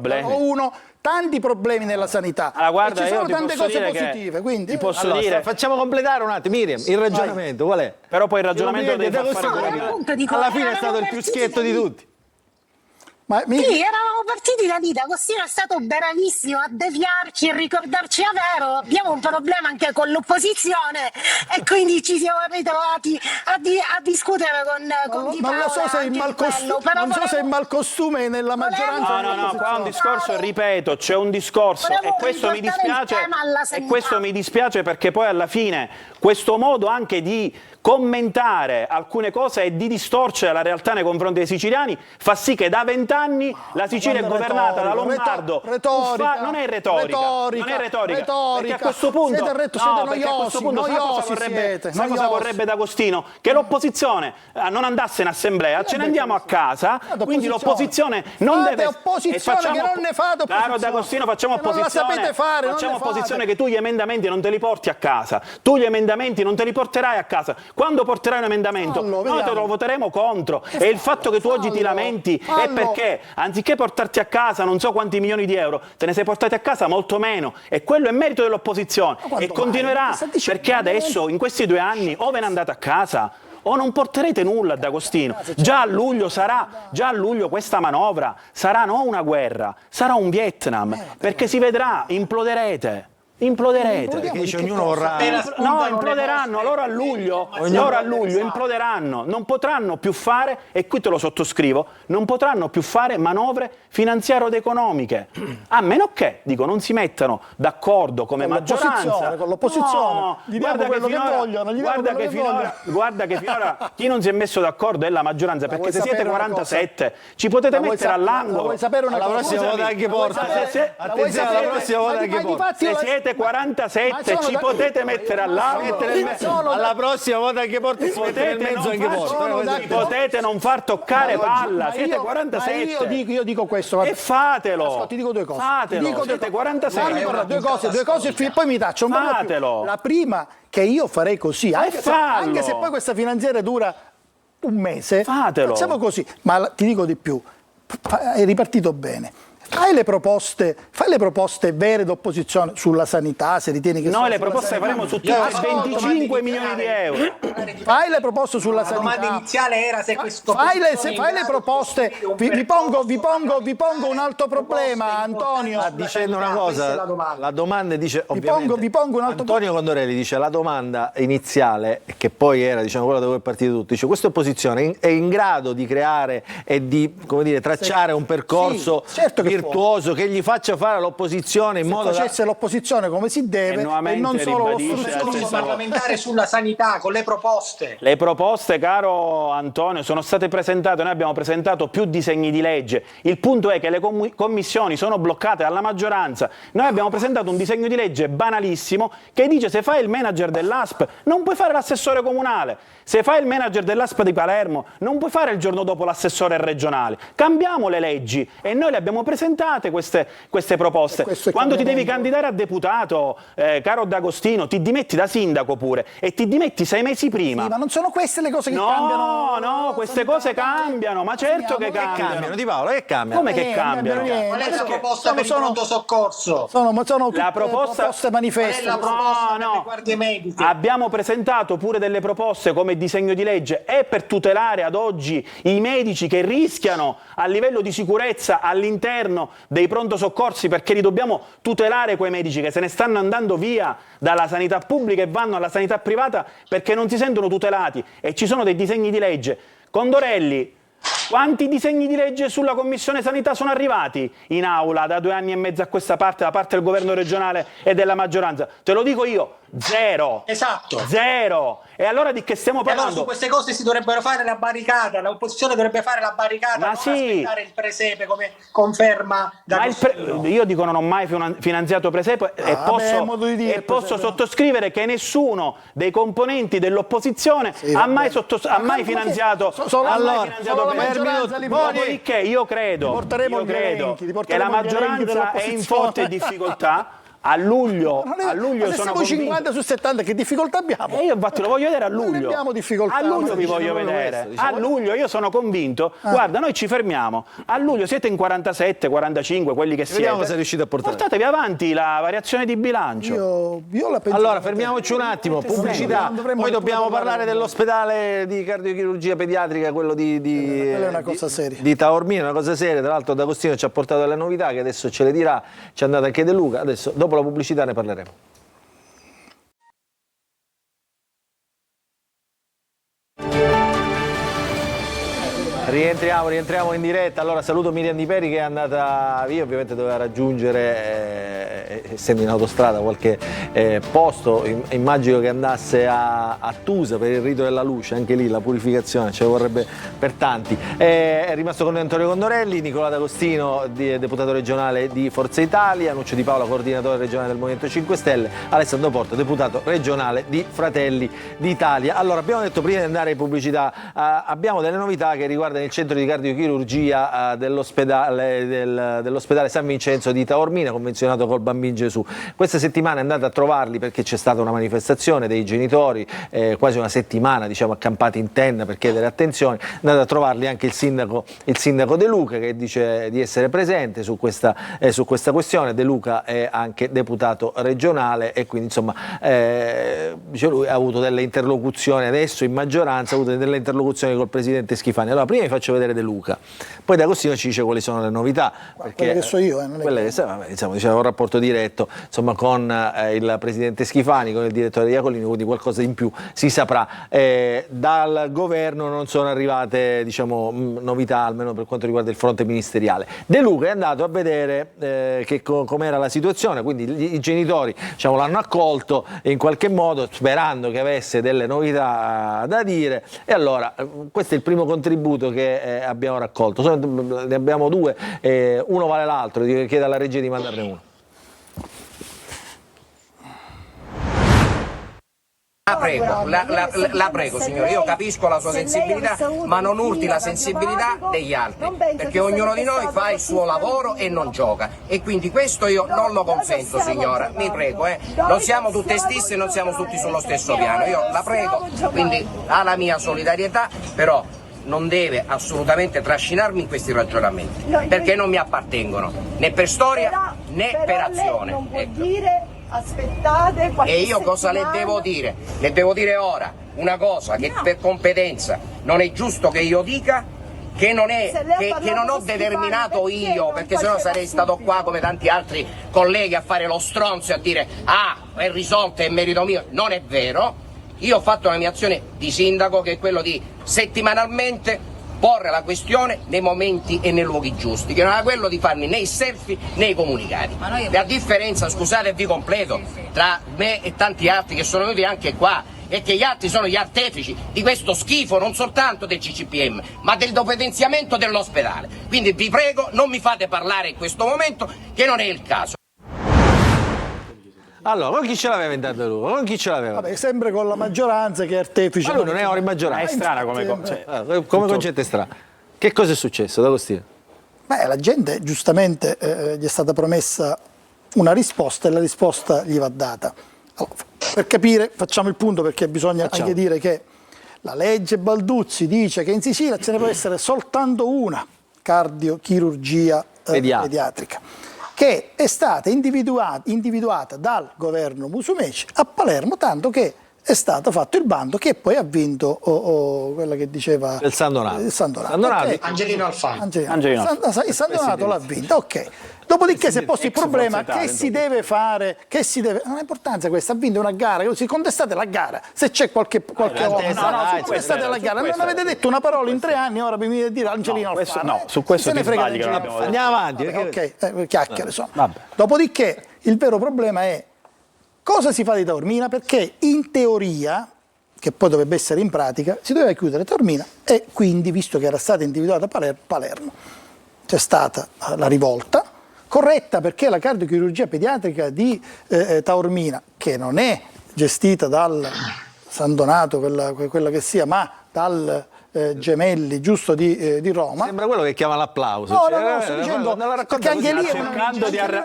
Tanti problemi nella sanità. Guarda, e ci sono io tante cose positive. Quindi ti posso dire, facciamo completare un attimo, Miriam, il ragionamento qual è? Però poi il ragionamento devi far fare alla fine è stato il più schietto di tutti. Sì, eravamo partiti da lì. D'Agostino è stato bravissimo a deviarci e ricordarci Avero. Abbiamo un problema anche con l'opposizione e quindi ci siamo ritrovati a discutere con Di Paola. Non lo so se è il malcostume nella maggioranza. No, qua un discorso, ripeto, c'è un discorso e questo mi dispiace perché poi alla fine questo modo anche di commentare alcune cose e di distorcere la realtà nei confronti dei siciliani fa sì che da 20 anni la Sicilia è governata da Lombardo. Non è retorica. Perché a questo punto, cosa vorrebbe D'Agostino? Che l'opposizione non andasse in assemblea, ce ne andiamo a casa, quindi l'opposizione non deve... Caro D'Agostino, facciamo opposizione che tu gli emendamenti non te li porti a casa, tu gli emendamenti non te li porterai a casa. Quando porterai un emendamento noi te lo voteremo contro, e il fatto che tu oggi ti lamenti è perché che anziché portarti a casa non so quanti milioni di euro, te ne sei portati a casa molto meno, e quello è merito dell'opposizione, e continuerà, perché adesso in questi 2 anni o ve ne andate a casa o non porterete nulla ad Agostino. Già a luglio questa manovra sarà non una guerra, sarà un Vietnam, perché si vedrà, imploderete. Perché dice ognuno vorrà... No, imploderanno, loro a luglio imploderanno, non potranno più fare, e qui te lo sottoscrivo, non potranno più fare manovre finanziarie ed economiche, a meno che, dico, non si mettano d'accordo come maggioranza. Con l'opposizione, no, gli diamo quello che vogliono, guarda che finora chi non si è messo d'accordo è la maggioranza, perché se siete 47 ci potete mettere all'angolo. Vuoi sapere una cosa? Alla prossima volta anche Porta. Attenzione, alla prossima volta anche Porta. Se siete 47 ci potete mettere all'angolo. Alla prossima volta anche Porta si mette nel mezzo anche Porta. Potete non far toccare palla, siete 47. Io dico questo, guarda. E fatelo. Ascolta, ti dico 2 cose. Fatelo, siete 46. Due cose, poi mi taccio. Fatelo. La prima, che io farei così, anche se poi questa finanziaria dura un mese. Fatelo. Facciamo così, ma ti dico di più, hai ripartito bene. Fai le proposte vere d'opposizione sulla sanità, se ritieni che... Noi le proposte faremo su tutti 25 milioni di euro. Fai le proposte sulla sanità. La domanda iniziale era se questo... Fai le proposte. Vi pongo un altro problema, Antonio. Sta dicendo una cosa, la domanda dice, ovviamente, vi pongo un altro Antonio Condorelli dice, la domanda iniziale, che poi era, diciamo, quella dove è partito tutto, dice, questa opposizione è in grado di creare e di, come dire, tracciare un percorso virtuoso che gli faccia fare l'opposizione in modo da... facesse l'opposizione come si deve e non solo l'ostruzionismo parlamentare sulla sanità con le proposte. Le proposte, caro Antonio, sono state presentate, noi abbiamo presentato più disegni di legge. Il punto è che le commissioni sono bloccate dalla maggioranza. Noi abbiamo presentato un disegno di legge banalissimo che dice: se fai il manager dell'ASP non puoi fare l'assessore comunale, se fai il manager dell'ASP di Palermo non puoi fare il giorno dopo l'assessore regionale. Cambiamo le leggi, e noi le abbiamo presentate queste proposte. Quando ti devi candidare a deputato, caro D'Agostino, ti dimetti da sindaco pure, e ti dimetti 6 mesi prima. Sì, ma non sono queste le cose che cambiano. No, queste cose cambiano, ma certo che cambiano. Di Paolo, che cambiano? Come che cambiano? Qual è la proposta per il pronto soccorso? Sono la proposte manifeste. Qual è la proposta per le guardie mediche? Abbiamo presentato pure delle proposte come disegno di legge, e per tutelare ad oggi i medici che rischiano a livello di sicurezza all'interno dei pronto soccorsi, perché li dobbiamo tutelare quei medici che se ne stanno andando via dalla sanità pubblica e vanno alla sanità privata perché non si sentono tutelati, e ci sono dei disegni di legge. Condorelli, quanti disegni di legge sulla Commissione Sanità sono arrivati in aula da 2 anni e mezzo a questa parte, da parte del governo regionale e della maggioranza? Te lo dico io, 0. Esatto. 0. E allora di che stiamo parlando? Allora su queste cose si dovrebbero fare la barricata, l'opposizione dovrebbe fare la barricata, ma non sì, aspettare il presepe come conferma io dico non ho mai finanziato presepe, e posso sottoscrivere che nessuno dei componenti dell'opposizione ha mai finanziato presepe. Dopodiché io credo che la maggioranza è in forte difficoltà. A luglio sono convinto. 50 su 70, che difficoltà abbiamo? Io infatti lo voglio vedere a luglio. Non abbiamo difficoltà. A luglio vi voglio vedere. A luglio io sono convinto. Guarda, noi ci fermiamo. A luglio siete in 47, 45, quelli che siete. Vediamo se riuscite a portare. Portatevi avanti la variazione di bilancio. Io la penso. Allora, fermiamoci un attimo, pubblicità. Poi dobbiamo parlare dell'ospedale di cardiochirurgia pediatrica, quello quella è una cosa seria. di Taormina, una cosa seria. Tra l'altro D'Agostino ci ha portato delle novità che adesso ce le dirà. Ci è andata anche De Luca. Adesso, dopo la pubblicità, ne parleremo. Rientriamo in diretta. Allora saluto Miriam Di Peri che è andata via, ovviamente doveva raggiungere, essendo in autostrada, qualche posto. Immagino che andasse a Tusa per il rito della luce, anche lì la purificazione ce ne vorrebbe per tanti. È rimasto con noi Antonio Condorelli, Nicola D'Agostino, deputato regionale di Forza Italia, Nuccio Di Paola, coordinatore regionale del Movimento 5 Stelle, Alessandro Porta, deputato regionale di Fratelli d'Italia. Allora, abbiamo detto prima di andare in pubblicità, abbiamo delle novità che riguardano nel centro di cardiochirurgia dell'ospedale San Vincenzo di Taormina, convenzionato col Bambin Gesù. Questa settimana è andata a trovarli perché c'è stata una manifestazione dei genitori, quasi una settimana diciamo accampati in tenda per chiedere attenzione. È andato a trovarli anche il sindaco De Luca, che dice di essere presente su questa questione. De Luca è anche deputato regionale e quindi insomma dice lui ha avuto delle interlocuzioni adesso in maggioranza, ha avuto delle interlocuzioni col presidente Schifani. Allora prima vi faccio vedere De Luca, poi D'Agostino ci dice quali sono le novità, perché quelle che so io, non è quelle che diciamo, c'è un rapporto diretto insomma con il presidente Schifani, con il direttore Iacolini, quindi qualcosa in più si saprà. Dal governo non sono arrivate diciamo novità, almeno per quanto riguarda il fronte ministeriale. De Luca è andato a vedere com'era la situazione, quindi i genitori diciamo, l'hanno accolto in qualche modo sperando che avesse delle novità da dire, e allora questo è il primo contributo che abbiamo raccolto. Ne abbiamo due, uno vale l'altro, chiedo alla regia di mandarne uno. La prego signore, io capisco la sua sensibilità, ma non urti la sensibilità degli altri, perché ognuno di noi fa il suo lavoro e non gioca, e quindi questo io non lo consento signora, mi prego, non siamo tutti stessi e non siamo tutti sullo stesso piano, io la prego, quindi ha la mia solidarietà, però non deve assolutamente trascinarmi in questi ragionamenti, perché non mi appartengono, né per storia né per azione. Ecco. Aspettate e io cosa le devo dire? Le devo dire ora una cosa che per competenza non è giusto che io dica, che non ho determinato io, perché sennò sarei stato qua come tanti altri colleghi a fare lo stronzo e a dire è risolto, è merito mio. Non è vero, io ho fatto la mia azione di sindaco, che è quello di settimanalmente porre la questione nei momenti e nei luoghi giusti, che non era quello di farmi né i selfie né i comunicati. La differenza, scusate vi completo, tra me e tanti altri che sono venuti anche qua è che gli altri sono gli artefici di questo schifo, non soltanto del CCPM, ma del depotenziamento dell'ospedale. Quindi vi prego, non mi fate parlare in questo momento, che non è il caso. Allora, con chi ce l'aveva intanto Luca? Con chi ce l'aveva? Vabbè, sempre con la maggioranza che è artefice. Ma lui non è ora in maggioranza. È strana come concetto è strano. Che cosa è successo, D'Agostino? Beh, la gente giustamente gli è stata promessa una risposta e la risposta gli va data. Allora, per capire, facciamo il punto, perché bisogna anche dire che la legge Balduzzi dice che in Sicilia ce ne può essere soltanto una cardiochirurgia pediatrica, che è stata individuata dal governo Musumeci a Palermo, tanto che è stato fatto il bando, che poi ha vinto quella che diceva il San Donato. Okay. Angelino Alfano. Il San Donato l'ha vinto, ok. Dopodiché si è posto il problema, che si deve fare, non ha importanza questa, ha vinto una gara, così contestate la gara, se c'è qualche contestate la gara, non avete detto una parola in 3 anni, ora mi venite a dire Angelino Alfano. No, su questo ti sbagli che non abbiamo detto. Andiamo avanti. Ok, chiacchiere sono. Dopodiché il vero problema è cosa si fa di Taormina, perché in teoria, che poi dovrebbe essere in pratica, si doveva chiudere Taormina e quindi, visto che era stata individuata Palermo, c'è stata la rivolta, corretta, perché la cardiochirurgia pediatrica di Taormina, che non è gestita dal San Donato, quella che sia, ma dal Gemelli, giusto, di Roma. Sembra quello che chiama l'applauso. No, sto dicendo che anche lì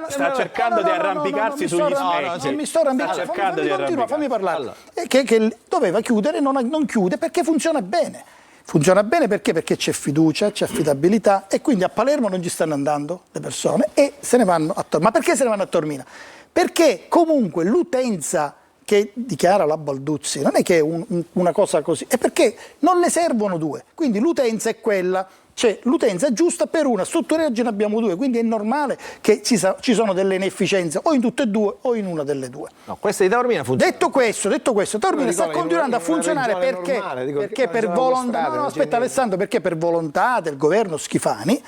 sta cercando di arrampicarsi sugli specchi. Non mi sto arrampicando, fammi parlare. Allora. Che doveva chiudere, non chiude, perché funziona bene. Funziona bene perché? Perché c'è fiducia, c'è affidabilità, e quindi a Palermo non ci stanno andando le persone e se ne vanno a Taormina. Ma perché se ne vanno a Taormina? Perché comunque l'utenza che dichiara la Balduzzi non è che è una cosa così, è perché non ne servono 2, quindi l'utenza è quella, cioè l'utenza è giusta per una struttura, oggi ne abbiamo 2, quindi è normale che ci sono delle inefficienze o in tutte e 2 o in una delle 2. No, questa di Taormina funziona. Detto questo, Taormina sta continuando a funzionare perché per volontà, Alessandro, perché per volontà del governo Schifani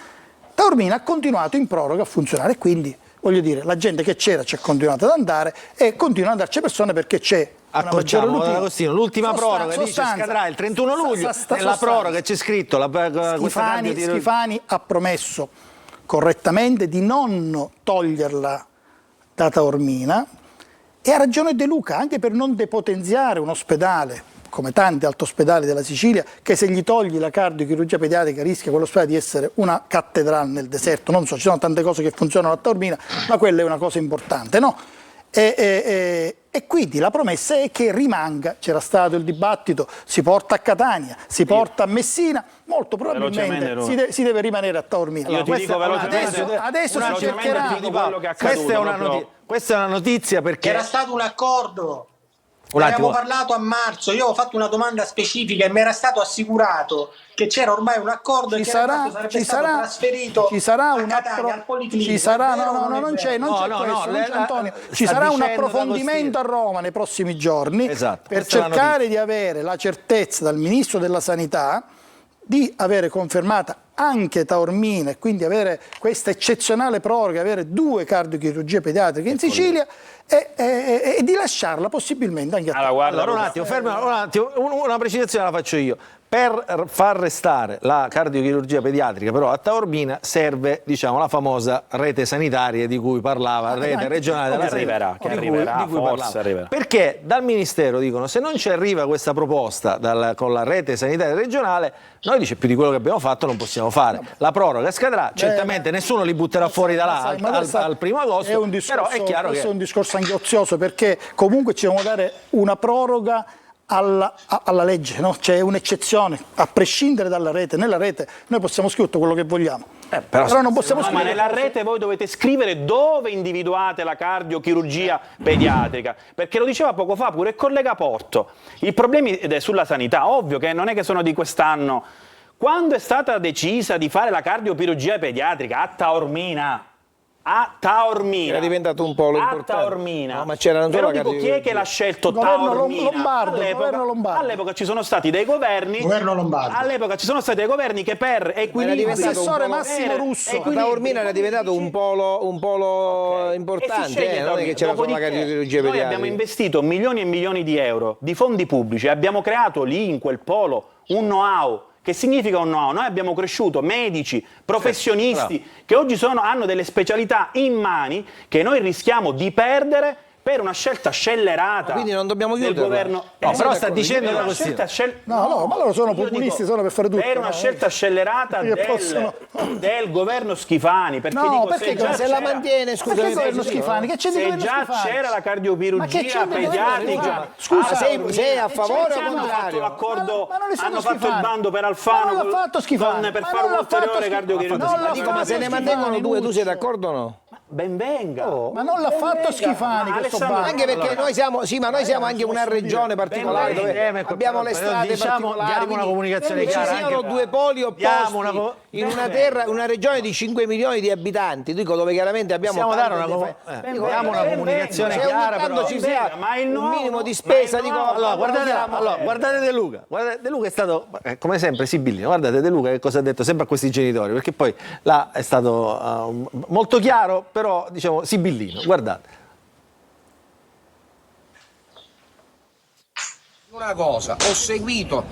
Taormina ha continuato in proroga a funzionare, quindi voglio dire, la gente che c'era c'è continuata ad andare e continua ad andarci persone perché c'è una maggiore routine. L'ultima proroga dice scadrà il 31 luglio, nella proroga c'è scritto Schifani ha promesso correttamente di non toglierla da Taormina, e ha ragione De Luca, anche per non depotenziare un ospedale come tanti altri ospedali della Sicilia, che se gli togli la cardiochirurgia pediatrica rischia quell'ospedale di essere una cattedrale nel deserto. Non so, ci sono tante cose che funzionano a Taormina, ma quella è una cosa importante, no? E quindi la promessa è che rimanga, c'era stato il dibattito, si porta a Catania, si porta a Messina, molto probabilmente si deve rimanere a Taormina. Io ti dico velocemente, adesso si cercherà. Questa è una notizia perché Era stato un accordo. Ne abbiamo parlato a marzo, io ho fatto una domanda specifica e mi era stato assicurato che c'era ormai un accordo e che sarebbe stato trasferito a Catania, al Policlinico. Ci sarà un approfondimento a Roma nei prossimi giorni per cercare di avere la certezza dal Ministro della Sanità di avere confermata anche Taormina e quindi avere questa eccezionale proroga, avere 2 cardiochirurgie pediatriche in Sicilia e di lasciarla possibilmente anche a Taormina. Allora un attimo, una precisazione la faccio io. Per far restare la cardiochirurgia pediatrica però a Taormina serve, diciamo, la famosa rete sanitaria di cui parlava, rete regionale della sanità, arriverà. Perché dal Ministero dicono se non ci arriva questa proposta con la rete sanitaria regionale, noi dice più di quello che abbiamo fatto non possiamo fare. La proroga scadrà, certamente nessuno li butterà fuori da là al 1° agosto, però è chiaro questo che è un discorso anche ozioso perché comunque ci devono dare una proroga alla legge, no? C'è un'eccezione, a prescindere dalla rete, nella rete noi possiamo scrivere tutto quello che vogliamo, però non possiamo ma nella rete voi dovete scrivere dove individuate la cardiochirurgia pediatrica, perché lo diceva poco fa pure il collega Porto, i problemi sulla sanità, ovvio che non è che sono di quest'anno, quando è stata decisa di fare la cardiochirurgia pediatrica a Taormina, era diventato un polo importante. A Taormina. No, ma c'era non solo dico, chi è che l'ha scelto Taormina? All'epoca ci sono stati dei governi. All'epoca ci sono stati dei governi che per equilibrio. L'assessore Massimo Russo. Taormina era diventato un polo importante. Non è che c'era solo la cardiochirurgia pediatrica. Noi abbiamo investito milioni e milioni di euro di fondi pubblici, abbiamo creato lì in quel polo un know-how. Che significa un know-how? Noi abbiamo cresciuto medici, professionisti che oggi hanno delle specialità in mani che noi rischiamo di perdere per una scelta scellerata. Quindi non dobbiamo chiudere del governo. No, però sta dicendo una scelta no, ma loro sono populisti, sono per fare tutto. Per una scelta scellerata del governo Schifani. Perché no, dico, perché se la mantiene, scusa, il governo Schifani? Che c'è di se già c'era la cardiochirurgia pediatrica, scusa, sei a favore o contrario? Hanno fatto il bando per Alfano non l'ha fatto Schifani per fare un'ulteriore cardiochirurgia. Ma se ne mantengono 2, tu sei d'accordo o no? Ben venga. Ma non l'ha fatto Schifani questo bando. Anche perché noi siamo anche una regione particolare dove abbiamo le strade particolari. Diamo una comunicazione chiara. Ci siano 2 poli opposti in una regione di 5 milioni di abitanti, dico, dove chiaramente abbiamo diamo una comunicazione chiara, però ci sia un minimo di spesa. Guardate De Luca. De Luca è stato come sempre sibillino. Guardate De Luca che cosa ha detto sempre a questi genitori, perché poi là è stato molto chiaro, però diciamo sibillino. Guardate. Una cosa, ho seguito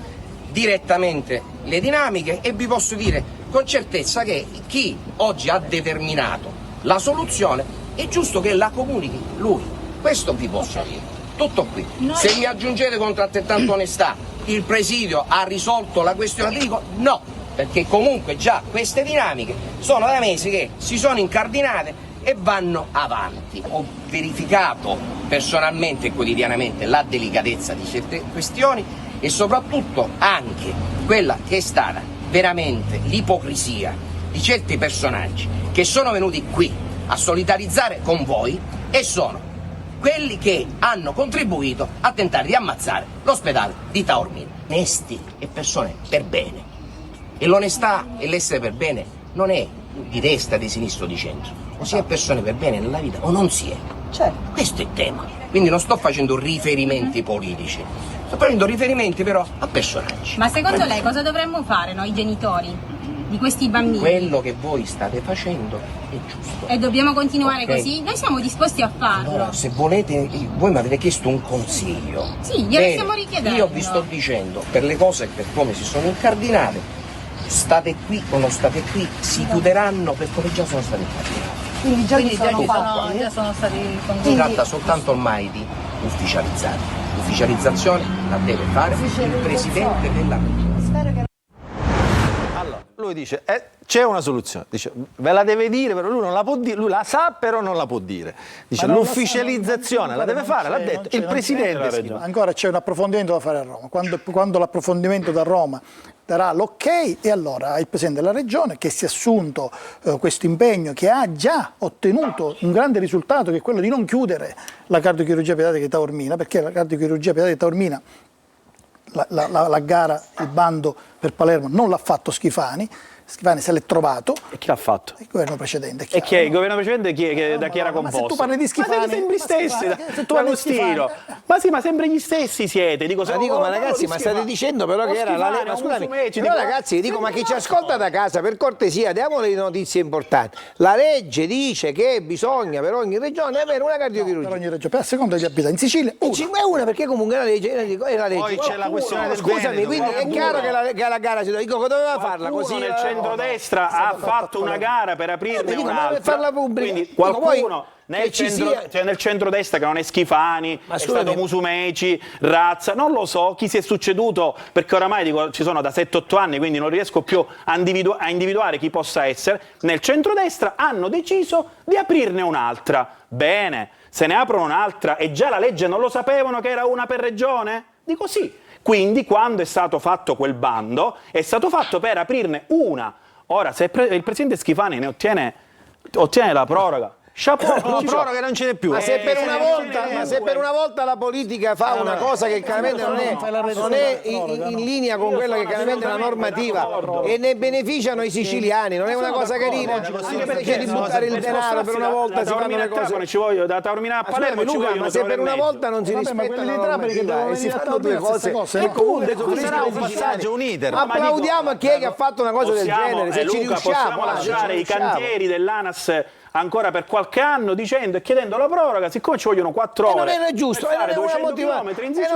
direttamente le dinamiche e vi posso dire con certezza che chi oggi ha determinato la soluzione è giusto che la comunichi lui. Questo vi posso dire. Tutto qui. Se mi aggiungete con altrettanta onestà il presidio ha risolto la questione, vi dico no, perché comunque già queste dinamiche sono da mesi che si sono incardinate e vanno avanti. Ho verificato personalmente e quotidianamente la delicatezza di certe questioni e soprattutto anche quella che è stata veramente l'ipocrisia di certi personaggi che sono venuti qui a solidarizzare con voi e sono quelli che hanno contribuito a tentare di ammazzare l'ospedale di Taormina. Onesti e persone per bene. E l'onestà e l'essere per bene non è di destra, di sinistra o di centro. O si è persone per bene nella vita o non si è. Certo. Questo è il tema. Quindi non sto facendo riferimenti politici, sto facendo riferimenti però a personaggi. Ma secondo lei cosa dovremmo fare noi genitori di questi bambini? Quello che voi state facendo è giusto. E dobbiamo continuare così? Noi siamo disposti a farlo. No, se volete, voi mi avete chiesto un consiglio. Sì, glielo stiamo richiedendo. Io vi sto dicendo, per le cose per come si sono incardinate, state qui o non state qui, si chiuderanno per come già sono state incardinate. Quindi già sono stati Si tratta soltanto ormai di ufficializzare. l'ufficializzazione la deve fare il Presidente della Regione. Allora, lui dice, c'è una soluzione, dice, ve la deve dire, però lui non la può dire, lui la sa, però non la può dire. Dice, l'ufficializzazione la deve fare, l'ha detto il Presidente Schifani. Ancora c'è un approfondimento da fare a Roma. Quando l'approfondimento da Roma darà l'ok, e allora il Presidente della Regione, che si è assunto questo impegno, che ha già ottenuto un grande risultato, che è quello di non chiudere la cardiochirurgia pediatrica di Taormina, perché la cardiochirurgia pediatrica di Taormina, la gara, il bando per Palermo non l'ha fatto Schifani se l'è trovato. E chi l'ha fatto? Il governo precedente. E chi è? Il governo precedente da chi era composto? Ma se tu parli di Schifani... Ma siete sempre gli stessi, tu Agostino. Ma sì, ma sempre gli stessi siete. Ma ragazzi, ma state dicendo però che era la legge. Scusami, però ragazzi, dico, ma chi ci ascolta da casa, per cortesia, diamo le notizie importanti. La legge dice che bisogna per ogni regione avere una cardiochirurgia. Per ogni regione, per secondo degli abitanti. In Sicilia una, perché comunque è la legge. Poi c'è la questione del Scusami, quindi è chiaro che la gara si doveva farla così. Nel centrodestra ha fatto una gara per aprirne un'altra. Farla pubblica. Quindi qualcuno nel centrodestra, che non è Schifani, è stato Musumeci, Razza, non lo so chi si è succeduto, perché oramai ci sono da 7-8 anni, quindi non riesco più a individuare chi possa essere. Nel centrodestra hanno deciso di aprirne un'altra. Bene, se ne aprono un'altra e già la legge non lo sapevano che era una per regione? Dico sì. Quindi quando è stato fatto quel bando è stato fatto per aprirne una. Ora, se il Presidente Schifani ne ottiene la proroga, chapeau, la proroga non ce n'è più. Ma se per una volta la politica fa una cosa che chiaramente non è in linea con quella che chiaramente è la normativa e ne beneficiano i siciliani, non è una cosa carina, invece di buttare il denaro per una volta si fanno le cose. Ci voglio da Taormina a Palermo, ma se per una volta non si rispetta la normativa e si fanno due cose, sarà un passaggio, un iter. Applaudiamo a chi è che ha fatto una cosa del genere, se ci riusciamo. Possiamo lasciare i cantieri dell'ANAS ancora per qualche anno dicendo e chiedendo la proroga, siccome ci vogliono 4 ore. Non è giusto, non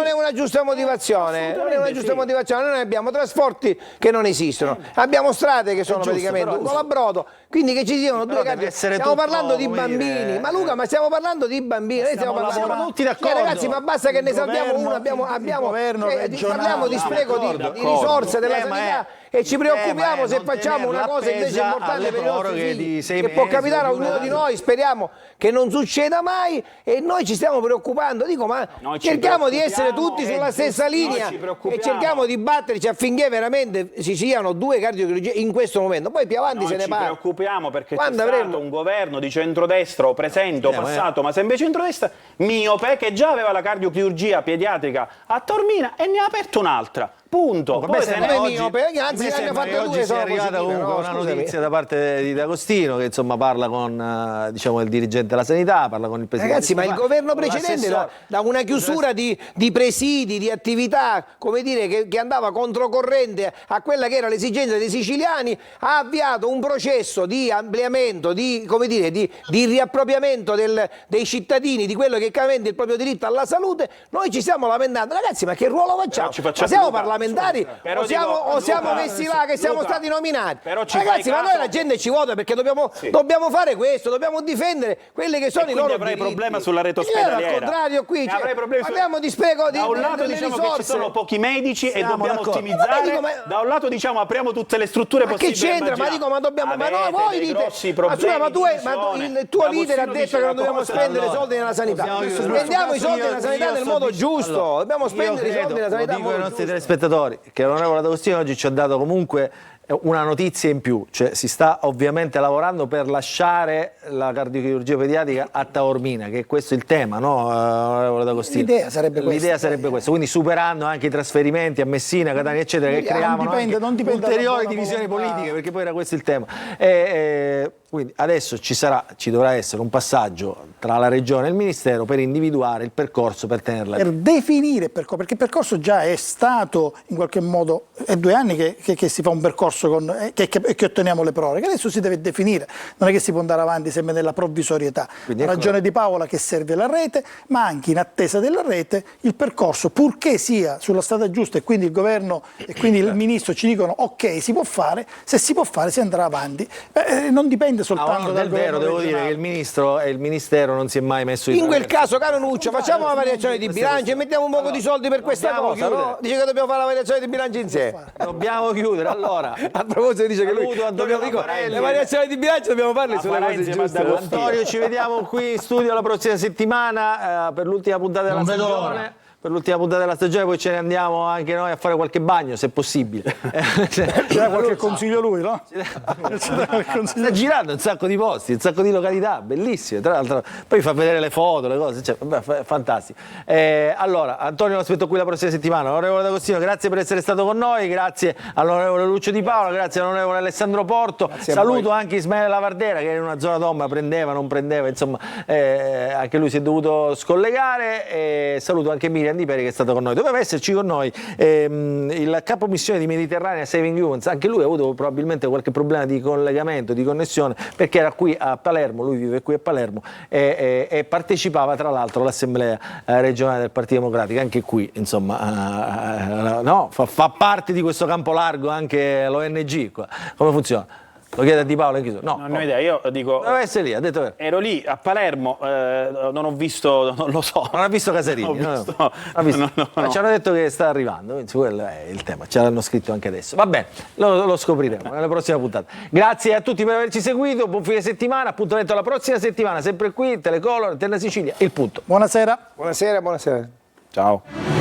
è una giusta motivazione. Non è una giusta motivazione. Noi abbiamo trasporti che non esistono, abbiamo strade che sono praticamente un colabrodo, quindi che ci siano due carte. Stiamo parlando di bambini, ma Luca, ma stiamo parlando di bambini. Siamo tutti d'accordo. Ragazzi, ma basta che ne salviamo uno, parliamo di spreco di risorse della sanità e ci preoccupiamo se facciamo una cosa invece importante per i nostri figli, che può capitare a ognuno di noi, speriamo che non succeda mai, e noi ci stiamo preoccupando. Dico, ma cerchiamo di essere tutti sulla stessa linea e cerchiamo di batterci affinché veramente ci siano due cardiochirurgie in questo momento, poi più avanti se ne parla. Ci preoccupiamo perché c'è stato un governo di centrodestra o presente o passato, ma sempre centrodestra, miope, che già aveva la cardiochirurgia pediatrica a Taormina e ne ha aperto un'altra. Punto. Poi se oggi è arrivata comunque una notizia da parte di D'Agostino, che insomma parla con il dirigente della sanità, parla con il Presidente. Ragazzi, ma il governo precedente da una chiusura di presidi, di attività, come dire, che andava controcorrente a quella che era l'esigenza dei siciliani, ha avviato un processo di ampliamento, di riappropriamento dei cittadini di quello che è chiaramente il proprio diritto alla salute. Noi ci stiamo lamentando. Ragazzi, ma che ruolo facciamo? Ma siamo parlamentari o siamo messi là che siamo stati nominati? Ragazzi, ma noi la gente ci vota perché dobbiamo fare questo, dobbiamo difendere quelle che sono i loro diritti. Avrei problema sulla rete ospedaliera. Al contrario, qui parliamo di spreco di risorse. Da un lato diciamo che ci sono pochi medici e dobbiamo ottimizzare, da un lato diciamo apriamo tutte le strutture possibili. Ma che c'entra? Ma no, voi dite, il tuo leader ha detto che non dobbiamo spendere soldi nella sanità. Spendiamo i soldi nella sanità nel modo giusto, dobbiamo spendere i soldi nella sanità nel modo giusto. Che l'onorevole D'Agostino oggi ci ha dato comunque una notizia in più, cioè si sta ovviamente lavorando per lasciare la cardiochirurgia pediatrica a Taormina, che è questo il tema, no, onorevole D'Agostino? L'idea sarebbe questa, quindi superando anche i trasferimenti a Messina, Catania eccetera, che creavano ulteriori divisioni politiche, perché poi era questo il tema. Quindi adesso ci dovrà essere un passaggio tra la Regione e il Ministero per individuare il percorso per tenerla. Per definire il percorso, perché il percorso già è stato in qualche modo, è 2 anni che si fa un percorso percorso che otteniamo le proroghe. Adesso si deve definire, non è che si può andare avanti sempre nella provvisorietà. Ha ragione Di Paola che serve la rete, ma anche in attesa della rete il percorso, purché sia sulla strada giusta e quindi il governo e quindi il ministro ci dicono ok, si può fare, se si può fare si andrà avanti. Non dipende soltanto dal governo devo dire che il ministro e il ministero non si è mai messo in quel caso, caro Nuccio, facciamo una variazione di bilancio e mettiamo un poco di soldi per questa cosa, no? Dice che dobbiamo fare la variazione di bilancio insieme. Dobbiamo chiudere, allora. A proposito dice che le variazioni di bilancio dobbiamo farle sulle cose giuste. Antonio, ci vediamo qui in studio la prossima settimana per l'ultima puntata della stagione. Per l'ultima puntata della stagione, poi ce ne andiamo anche noi a fare qualche bagno, se possibile. Ci dà qualche consiglio lui, no? Sta girando un sacco di posti, un sacco di località, bellissime. Tra l'altro, poi fa vedere le foto, le cose, cioè, vabbè, fantastico. Allora, Antonio, lo aspetto qui la prossima settimana. Onorevole D'Agostino, grazie per essere stato con noi, grazie all'onorevole Lucio Di Paola, grazie all'onorevole Alessandro Porto. Saluto anche Ismaele Lavardera, che in una zona d'ombra prendeva, non prendeva, insomma, anche lui si è dovuto scollegare. Saluto anche Miriam Di Peri, che è stato con noi. Doveva esserci con noi il capo missione di Mediterranea Saving Humans, anche lui ha avuto probabilmente qualche problema di collegamento, di connessione, perché era qui a Palermo, lui vive qui a Palermo e partecipava tra l'altro all'assemblea regionale del Partito Democratico, anche qui insomma no, fa parte di questo campo largo anche l'ONG qua. Come funziona? Lo chiede a Di Paola in chiusura? No, non ho idea, io dico... Deve essere lì, ha detto vero. Ero lì a Palermo, non ho visto, non lo so. Non ha visto Casarini? No. Ci hanno detto che sta arrivando, quindi quello è il tema, ce l'hanno scritto anche adesso. Va bene, lo scopriremo nella prossima puntata. Grazie a tutti per averci seguito, buon fine settimana, appuntamento alla prossima settimana, sempre qui, Telecolor, Antenna Sicilia, Il Punto. Buonasera. Buonasera. Ciao.